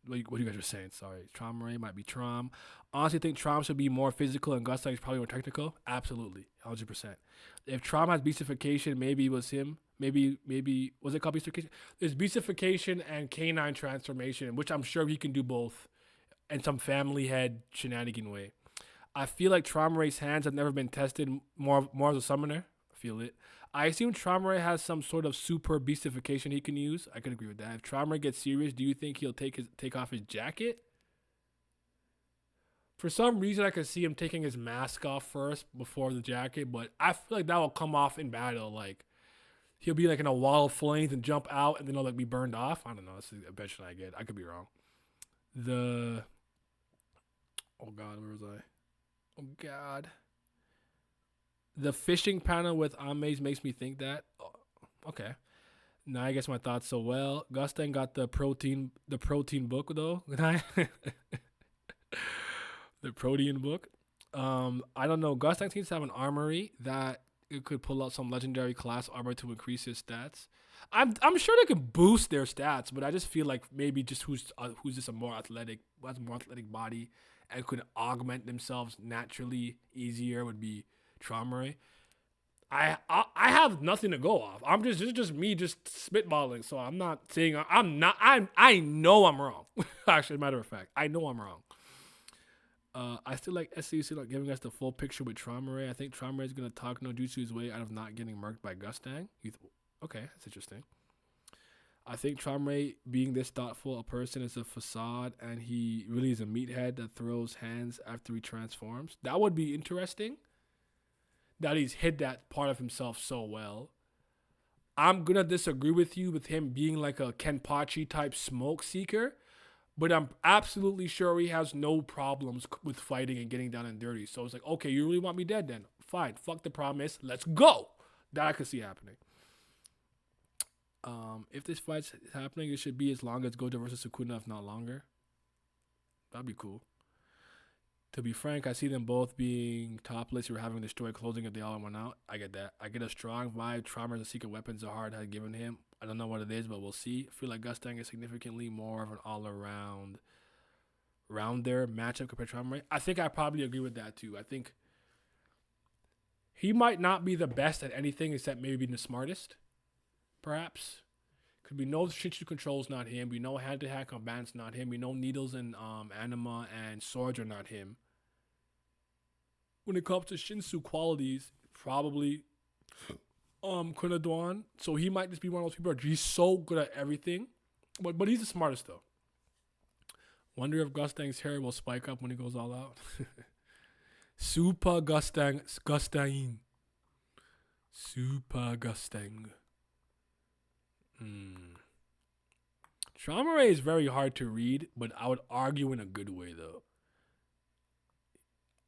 What you guys are saying. Sorry, Traumer might be Traum. Honestly, think Traum should be more physical and Gustang is probably more technical. Absolutely, 100%. If Traum has beastification, maybe it was him. Maybe was it called beastification? There's beastification and canine transformation, which I'm sure he can do both in some family head shenanigan way. I feel like Traumer's hands have never been tested more as a summoner. I feel it. I assume Traumer has some sort of super beastification he can use. I could agree with that. If Traumer gets serious, do you think he'll take off his jacket? For some reason, I could see him taking his mask off first before the jacket, but I feel like that will come off in battle. Like, he'll be like in a wall of flames and jump out, and then he'll like be burned off. I don't know. That's the impression I get. I could be wrong. Oh God, where was I? Oh God. The fishing panel with Amaze makes me think that. Oh, okay. Now I guess my thoughts so well. Gustang got the protein book though. The protein book. I don't know. Gustang seems to have an armory that it could pull out some legendary class armor to increase his stats. I'm sure they can boost their stats, but I just feel like maybe just who's just a more athletic, who has a more athletic body and could augment themselves naturally easier would be Traumer. I have nothing to go off. This is just me just spitballing. So I'm not saying I know I'm wrong. Actually, matter of fact, I know I'm wrong. I still like SCC not giving us the full picture with Traumer. I think Traumer is gonna talk no jutsu his way out of not getting murked by Gustang. Okay, that's interesting. I think Traumer being this thoughtful a person is a facade, and he really is a meathead that throws hands after he transforms. That would be interesting. That he's hid that part of himself so well. I'm gonna disagree with you with him being like a Kenpachi type smoke seeker, but I'm absolutely sure he has no problems with fighting and getting down and dirty. So it's like, okay, you really want me dead then? Fine, fuck the promise, let's go. That I could see happening. If this fight's happening, it should be as long as Gojo versus Sukuna, if not longer. That'd be cool. To be frank, I see them both being topless or having destroyed clothing if they all went out. I get that. I get a strong vibe. Traumer and secret weapons Zahard had given him. I don't know what it is, but we'll see. I feel like Gustang is significantly more of an all-around rounder matchup compared to Traumer. I think I probably agree with that too. I think he might not be the best at anything except maybe being the smartest, perhaps. Could be no Shinsu controls not him. We know hand-to-hand combatants not him. We know needles and anima and swords are not him. When it comes to Shinsu qualities, probably Kunadwan. So he might just be one of those people that he's so good at everything. But he's the smartest though. Wonder if Gustang's hair will spike up when he goes all out. Super Gustang. Gustain. Super Gusting. Trauma Ray is very hard to read, but I would argue in a good way though.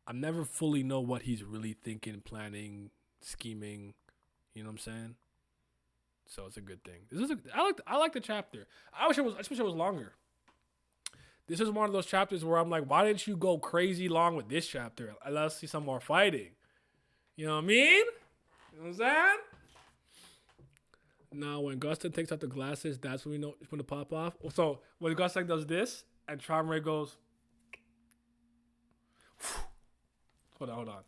I never fully know what he's really thinking, planning, scheming. You know what I'm saying? So it's a good thing. I like the chapter. I wish it was longer. This is one of those chapters where I'm like, why didn't you go crazy long with this chapter? Let's see some more fighting. You know what I mean? You know what I'm saying? Now, when Gustin takes out the glasses, that's when we know it's going to pop off. So, when Gustin does this, and Charm Ray goes... Hold on.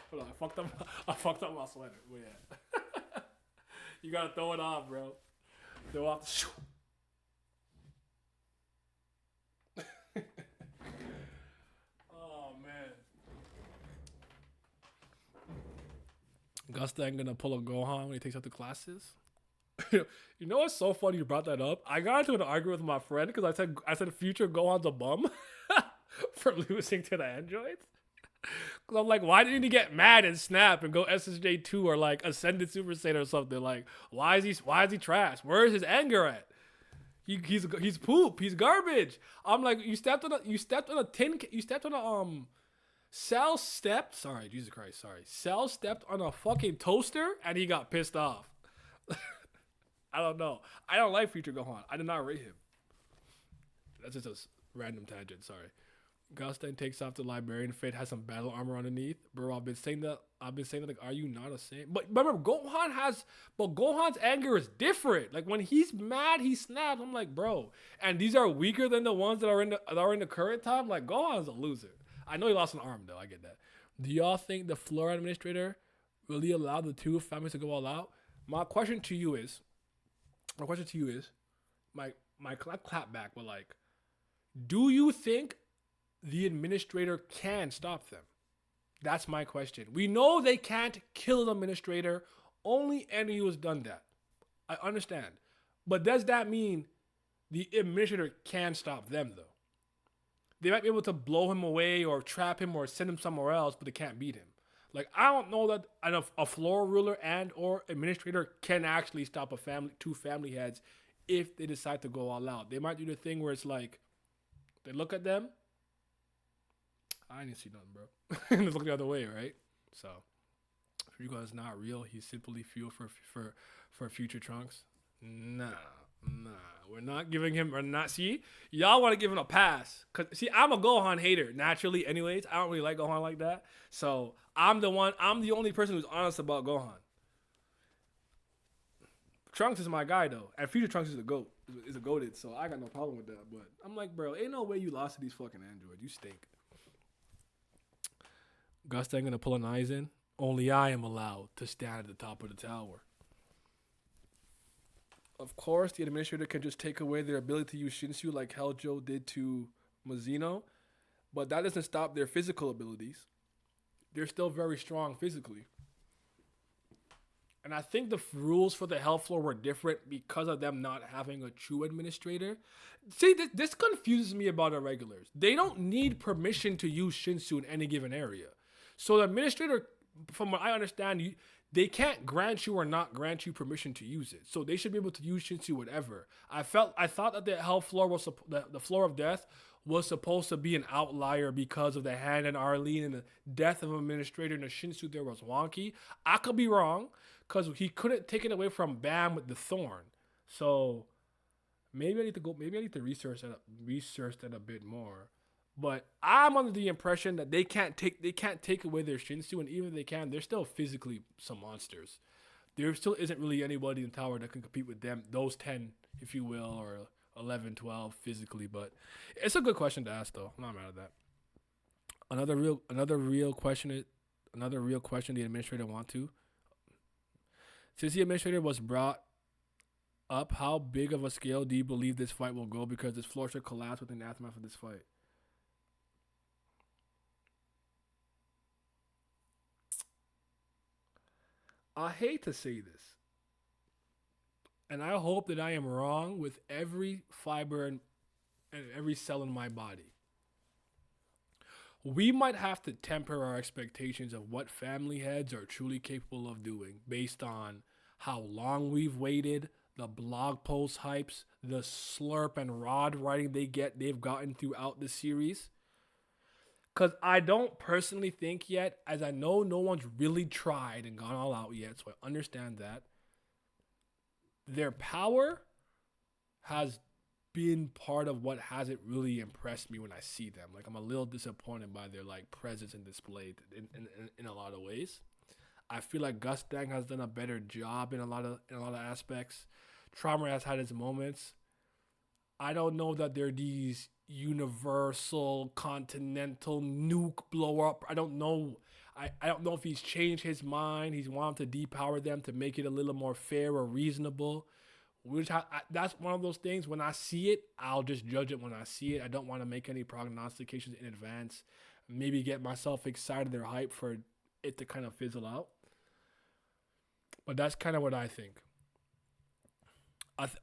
Hold on, I fucked up my sweater. Where at? You gotta throw it off, bro. Throw off. Oh man. Gusta ain't gonna pull a Gohan when he takes out the glasses. You know what's so funny you brought that up? I got into an argument with my friend because I said future Gohan's a bum for losing to the androids. Cause I'm like, why didn't he get mad and snap and go SSJ2 or like Ascended Super Saiyan or something? Like, why is he trash? Where is his anger at? He's poop. He's garbage. I'm like, you stepped on a Cell stepped. Sorry, Jesus Christ. Sorry, Cell stepped on a fucking toaster and he got pissed off. I don't know. I don't like Future Gohan. I did not rate him. That's just a random tangent. Sorry. Gustin takes off the librarian. Fate has some battle armor underneath. Bro, I've been saying that. Like, are you not a Saiyan? But remember, Gohan's anger is different. Like when he's mad, he snaps. I'm like, bro. And these are weaker than the ones that are in the current time. Like Gohan's a loser. I know he lost an arm though. I get that. Do y'all think the floor administrator really allowed the two families to go all out? My question to you is, my clap back, but like, do you think the administrator can stop them? That's my question. We know they can't kill the administrator. Only Enryu has done that. I understand. But does that mean the administrator can stop them, though? They might be able to blow him away or trap him or send him somewhere else, but they can't beat him. Like, I don't know that a floor ruler and or administrator can actually stop two family heads if they decide to go all out. They might do the thing where it's like, they look at them, I didn't see nothing, bro. Just look the other way, right? So, Ryuga is not real. He's simply fuel for future Trunks. Nah. We're not giving him. See, y'all want to give him a pass. Cause see, I'm a Gohan hater naturally. Anyways, I don't really like Gohan like that. So I'm the only person who's honest about Gohan. Trunks is my guy though, and future Trunks is a goat. Is a goated. So I got no problem with that. But I'm like, bro, ain't no way you lost to these fucking androids. You stink. Gusta ain't gonna pull an Aizen. Only I am allowed to stand at the top of the tower. Of course, the administrator can just take away their ability to use Shinsu like Heljo did to Mazino, but that doesn't stop their physical abilities. They're still very strong physically. And I think the rules for the Hell Floor were different because of them not having a true administrator. See, this confuses me about irregulars. They don't need permission to use Shinsu in any given area. So the administrator, from what I understand, they can't grant you or not grant you permission to use it. So they should be able to use Shinsu whatever. I thought that the Hell Floor was the floor of death was supposed to be an outlier because of the hand and Arlene and the death of an administrator and the Shinsu there was wonky. I could be wrong because he couldn't take it away from Bam with the thorn. So maybe I need to research that a bit more. But I'm under the impression that they can't take away their Shinsu, and even if they can, they're still physically some monsters. There still isn't really anybody in the tower that can compete with them, those 10, if you will, or 11, 12 physically. But it's a good question to ask, though. I'm not mad at that. Another real question the administrator want to. Since the administrator was brought up, how big of a scale do you believe this fight will go? Because this floor should collapse within the aftermath of this fight. I hate to say this, And I hope that I am wrong with every fiber and every cell in my body. We might have to temper our expectations of what family heads are truly capable of doing based on how long we've waited, the blog post hypes, the slurp and rod writing they've gotten throughout the series. Because I don't personally think yet, as I know no one's really tried and gone all out yet, so I understand that. Their power has been part of what hasn't really impressed me when I see them. Like, I'm a little disappointed by their like presence and display in a lot of ways. I feel like Gus Dang has done a better job in a lot of aspects. Trauma has had its moments. I don't know that they're these universal continental nuke blow up. I don't know. I don't know if he's changed his mind. He's wanted to depower them to make it a little more fair or reasonable. That's one of those things. When I see it, I'll just judge it when I see it. I don't want to make any prognostications in advance. Maybe get myself excited or hyped for it to kind of fizzle out. But that's kind of what I think.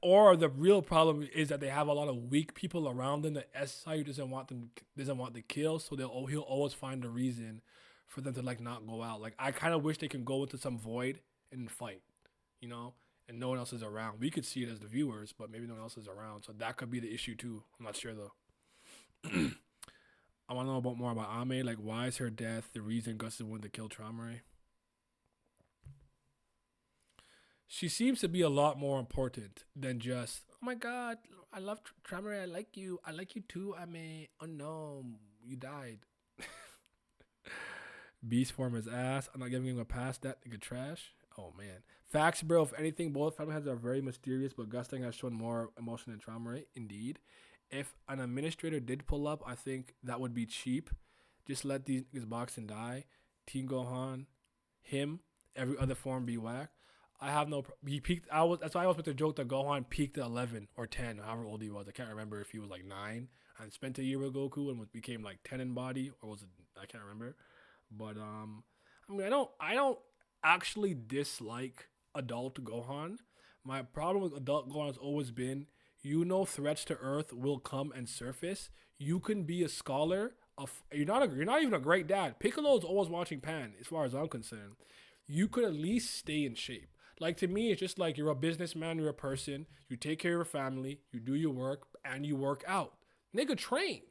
Or the real problem is that they have a lot of weak people around them that SIU doesn't want to kill, so he'll always find a reason for them to like not go out. Like, I kind of wish they can go into some void and fight, you know, and no one else is around. We could see it as the viewers, but maybe no one else is around, so that could be the issue too. I'm not sure though. I want to know more about Ame. Like, why is her death the reason Gus wanted to kill Traumare? She seems to be a lot more important than just, oh my God, I love Traumare, I like you too, Ame. Oh no, you died. Beast form his ass. I'm not giving him a pass. That nigga trash. Oh man. Facts, bro. If anything, both family heads are very mysterious, but Gusting has shown more emotion than Traumare. Indeed. If an administrator did pull up, I think that would be cheap. Just let these niggas box and die. Team Gohan, him, every other form be whack. I have no. He peaked. That's why I was with the joke that Gohan peaked at 11 or 10, however old he was. I can't remember if he was like 9 and spent a year with Goku and became like 10 in body, or was it? I can't remember. But I mean, I don't actually dislike adult Gohan. My problem with adult Gohan has always been, threats to Earth will come and surface. You can be a scholar. You're not even a great dad. Piccolo is always watching Pan, as far as I'm concerned. You could at least stay in shape. Like, to me, it's just like you're a businessman, you're a person. You take care of your family, you do your work, and you work out. Nigga, train.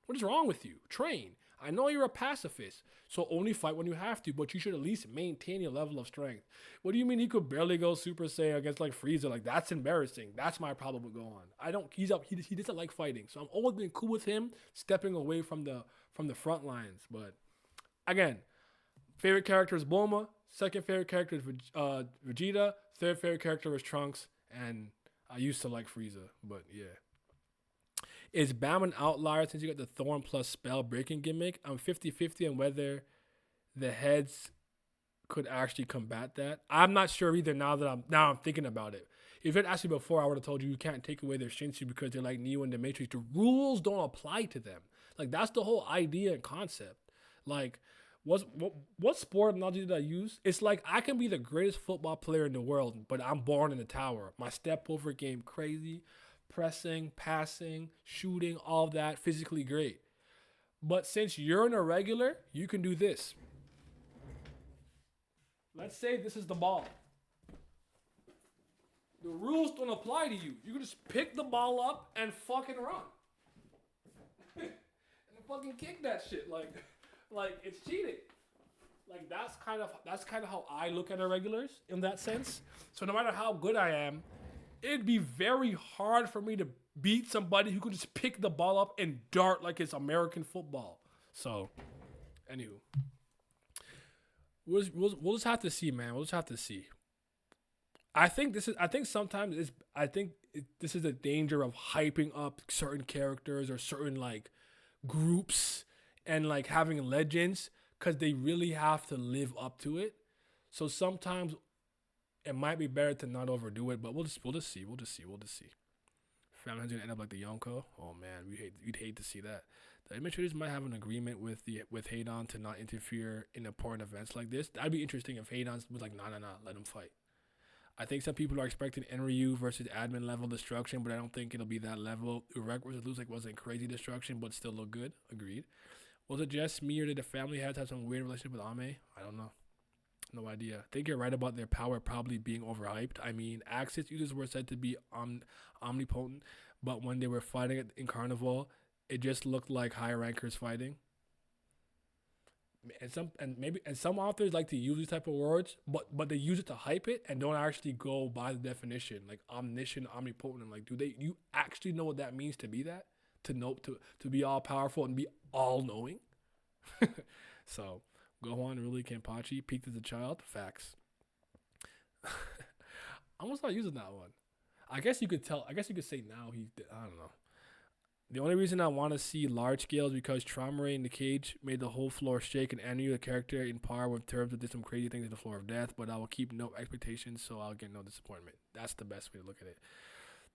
What is wrong with you? Train. I know you're a pacifist, so only fight when you have to, but you should at least maintain your level of strength. What do you mean he could barely go Super Saiyan against like Frieza? Like, that's embarrassing. That's my problem with Gohan. He doesn't like fighting, so I'm always been cool with him stepping away from the front lines. But again, favorite character is Bulma. Second favorite character is Vegeta. Third favorite character is Trunks, and I used to like Frieza, but yeah. Is Bam an outlier since you got the Thorn plus spell breaking gimmick? I'm 50-50 on whether the heads could actually combat that. I'm not sure either now I'm thinking about it. If you'd asked me before, I would have told you can't take away their Shinsu because they're like Neo and the Matrix. The rules don't apply to them. Like, that's the whole idea and concept. Like, what sport analogy did I use? It's like I can be the greatest football player in the world, but I'm born in the tower. My step over game crazy. Pressing, passing, shooting, all that, physically great. But since you're an irregular, you can do this. Let's say this is the ball. The rules don't apply to you. You can just pick the ball up and fucking run. And fucking kick that shit. Like it's cheating. Like, that's kind of how I look at irregulars in that sense. So no matter how good I am, it'd be very hard for me to beat somebody who could just pick the ball up and dart like it's American football. So, anywho, we'll just have to see, man. We'll just have to see. I think this is the danger of hyping up certain characters or certain like groups and like having legends because they really have to live up to it. So sometimes it might be better to not overdo it, but we'll just see. Family's gonna end up like the Yonko. Oh man, we'd hate to see that. The administrators might have an agreement with Heidon to not interfere in important events like this. That'd be interesting if Heidon was like, nah, let him fight. I think some people are expecting Enryu versus admin level destruction, but I don't think it'll be that level. Urek versus Luz wasn't crazy destruction, but still look good. Agreed. Was it just me or did the family heads have some weird relationship with Ame? I don't know. No idea. I think you're right about their power probably being overhyped. I mean, Axis users were said to be omnipotent, but when they were fighting it in Carnival, it just looked like high rankers fighting. And some authors like to use these type of words, but they use it to hype it and don't actually go by the definition, like omniscient, omnipotent. Like, you actually know what that means to be that? To know to be all powerful and be all knowing? So Gohan really Kenpachi peaked as a child. Facts. I'm gonna start using that one. I guess you could say now he did. I don't know. The only reason I want to see large scale is because Traumaray in the cage made the whole floor shake, and Anu, the character in par with terms, did some crazy things in the floor of death, but I will keep no expectations, so I'll get no disappointment. That's the best way to look at it.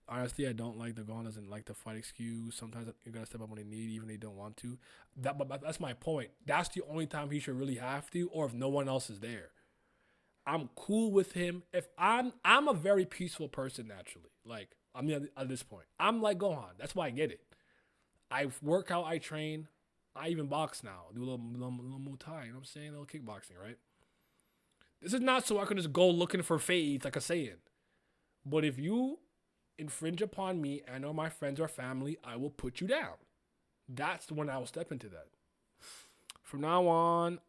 Honestly, I don't like the Gohan doesn't like to fight excuse. Sometimes you gotta step up when they need, even if they don't want to. But that's my point. That's the only time he should really have to, or if no one else is there. I'm cool with him. If I'm a very peaceful person naturally. Like, I mean, at this point, I'm like Gohan. That's why I get it. I work out, I train, I even box now. Do a little Muay Thai, you know what I'm saying? A little kickboxing, right? This is not so I can just go looking for fades like a Saiyan. But if you infringe upon me and or my friends or family, I will put you down. That's when I will step into that. From now on,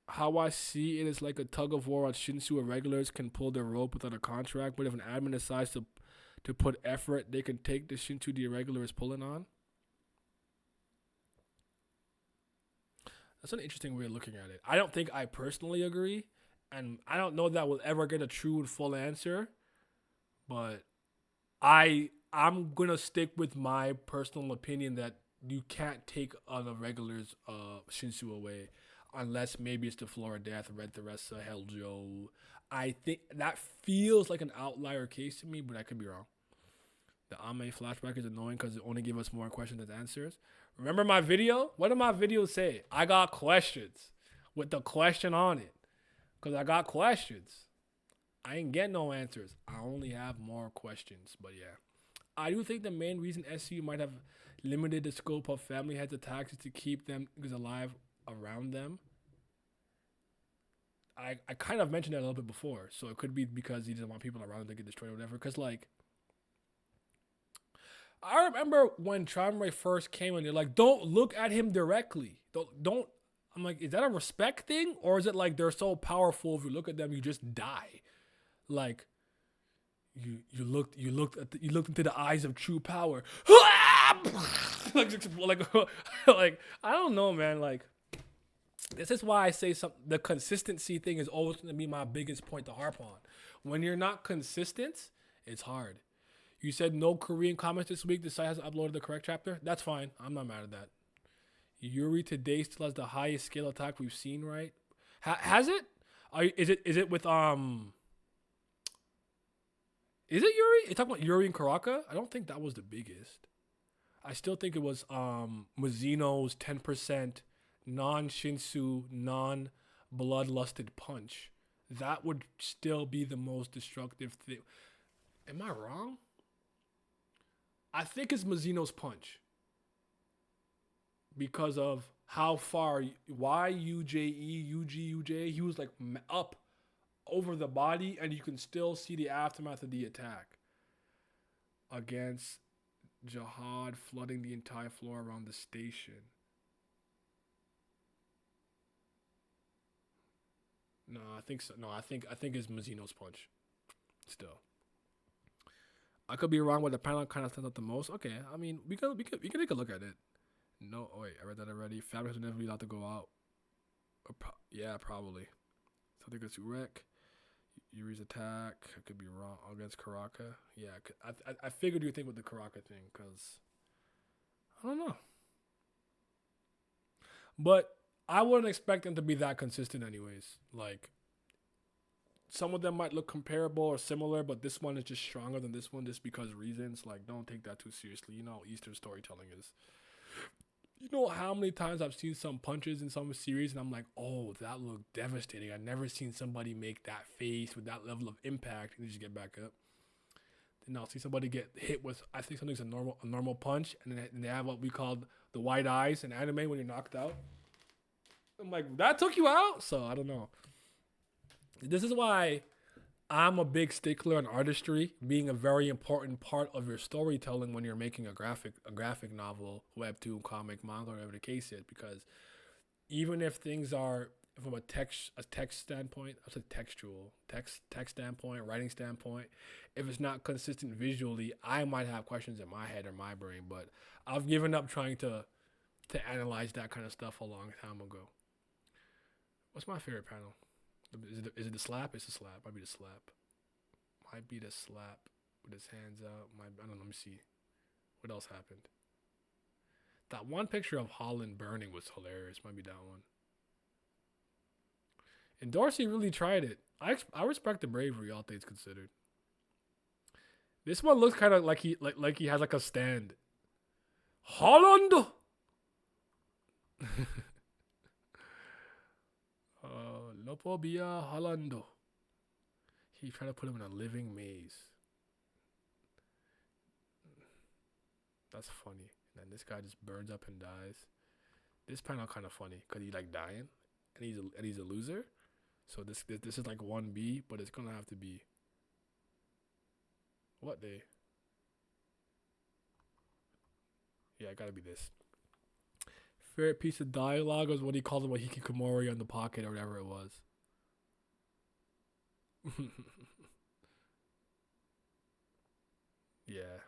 how I see it is like a tug of war on Shinsu irregulars can pull their rope without a contract, but if an admin decides to put effort, they can take the Shinsu the irregular is pulling on. That's an interesting way of looking at it. I don't think I personally agree, and I don't know that we'll ever get a true and full answer, but I'm gonna stick with my personal opinion that you can't take the regulars Shinsu away unless maybe it's the floor of death, Red Theresa, Helljo. I think that feels like an outlier case to me, but I could be wrong. The Ame flashback is annoying because it only gives us more questions than answers. Remember my video? What did my video say? I got questions with the question on it. Because I got questions. I ain't get no answers. I only have more questions. But yeah. I do think the main reason SCU might have limited the scope of family heads attacks is to keep them alive around them. I kind of mentioned that a little bit before. So it could be because he doesn't want people around him to get destroyed or whatever. Because like, I remember when Traumaray first came and they're like, don't look at him directly. Don't. I'm like, is that a respect thing? Or is it like they're so powerful if you look at them, you just die? Like, you looked into the eyes of true power. like, I don't know, man. Like, this is why I say the consistency thing is always going to be my biggest point to harp on. When you're not consistent, it's hard. You said no Korean comments this week. The site hasn't uploaded the correct chapter. That's fine. I'm not mad at that. Yuri today still has the highest scale attack we've seen, right? Has it? Is it with Is it Yuri? You talking about Yuri and Karaka? I don't think that was the biggest. I still think it was Mizuno's 10% non-Shinsu, non-bloodlusted punch. That would still be the most destructive thing. Am I wrong? I think it's Mizuno's punch. Because of how far UJ, he was like up over the body, and you can still see the aftermath of the attack against Jihad flooding the entire floor around the station. No, I think so. No, I think it's Mizuno's punch. Still, I could be wrong, but the panel kind of stands out the most. Okay, I mean, we can take a look at it. No, oh wait, I read that already. Fabric was never allowed to go out. Yeah, probably. So I think it's Urek. Yuri's attack. I could be wrong against Karaka. Yeah, I figured you'd think with the Karaka thing, because I don't know. But I wouldn't expect them to be that consistent anyways. Like, some of them might look comparable or similar, but this one is just stronger than this one just because reasons. Like, don't take that too seriously. You know how Eastern storytelling is. You know how many times I've seen some punches in some series and I'm like, oh, that looked devastating. I've never seen somebody make that face with that level of impact and just get back up. Then I'll see somebody get hit with, I think something's a normal punch, and then they have what we call the white eyes in anime when you're knocked out. I'm like, that took you out? So I don't know. This is why I'm a big stickler on artistry being a very important part of your storytelling when you're making a graphic novel, webtoon, comic, manga, whatever the case is. Because even if things are from a text standpoint, I said textual, text standpoint, writing standpoint, if it's not consistent visually, I might have questions in my head or my brain. But I've given up trying to analyze that kind of stuff a long time ago. What's my favorite panel? Is it the slap? It's the slap. Might be the slap. Might be the slap with his hands out. I don't know. Let me see. What else happened? That one picture of Holland burning was hilarious. Might be that one. And Dorsey really tried it. I respect the bravery, all things considered. This one looks kind of like he has like a stand. Holland. Lopobia Hollando. He tried to put him in a living maze. That's funny. And then this guy just burns up and dies. This panel kind of funny because he's like dying, and he's a loser. So this is like 1B, but it's gonna have to be what day? Yeah, it gotta be this. Favorite piece of dialogue was what he called him a hikikomori on the pocket or whatever it was. Yeah.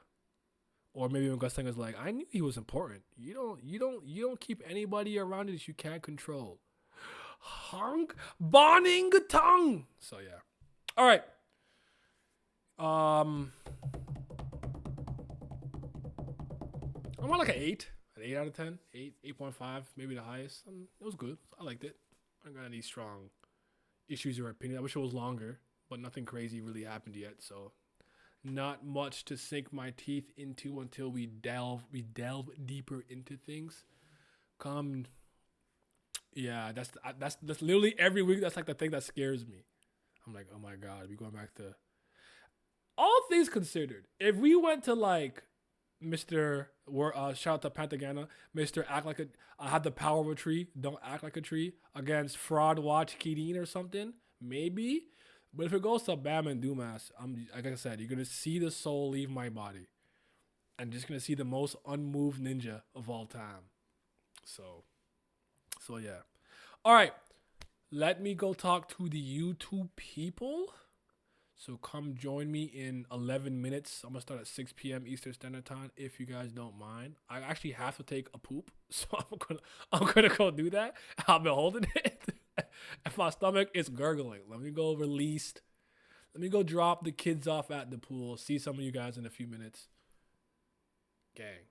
Or maybe when Gustang was like, I knew he was important. You don't keep anybody around that you can't control. Hong Bonning tongue. So yeah. All right. I'm on like an 8. An 8 out of 10. 8.5, maybe the highest. It was good. I liked it. I got any strong issues or opinion. I wish it was longer, but nothing crazy really happened yet. So not much to sink my teeth into until we delve deeper into things. Yeah, that's literally every week. That's like the thing that scares me. I'm like, oh my god, we going back to all things considered. If we went to like Mr. Shout out to Pantagana, Mr. Act Like I had the power of a tree, don't act like a tree against Fraud Watch Kirin or something, maybe. But if it goes to Bam and Dumas, like I said, you're gonna see the soul leave my body, and just gonna see the most unmoved ninja of all time. So yeah. All right, let me go talk to the YouTube people. So come join me in 11 minutes. I'm going to start at 6 p.m. Eastern Standard Time if you guys don't mind. I actually have to take a poop, so I'm gonna go do that. I've been holding it. And my stomach is gurgling. Let me go released. Let me go drop the kids off at the pool. See some of you guys in a few minutes. Gang.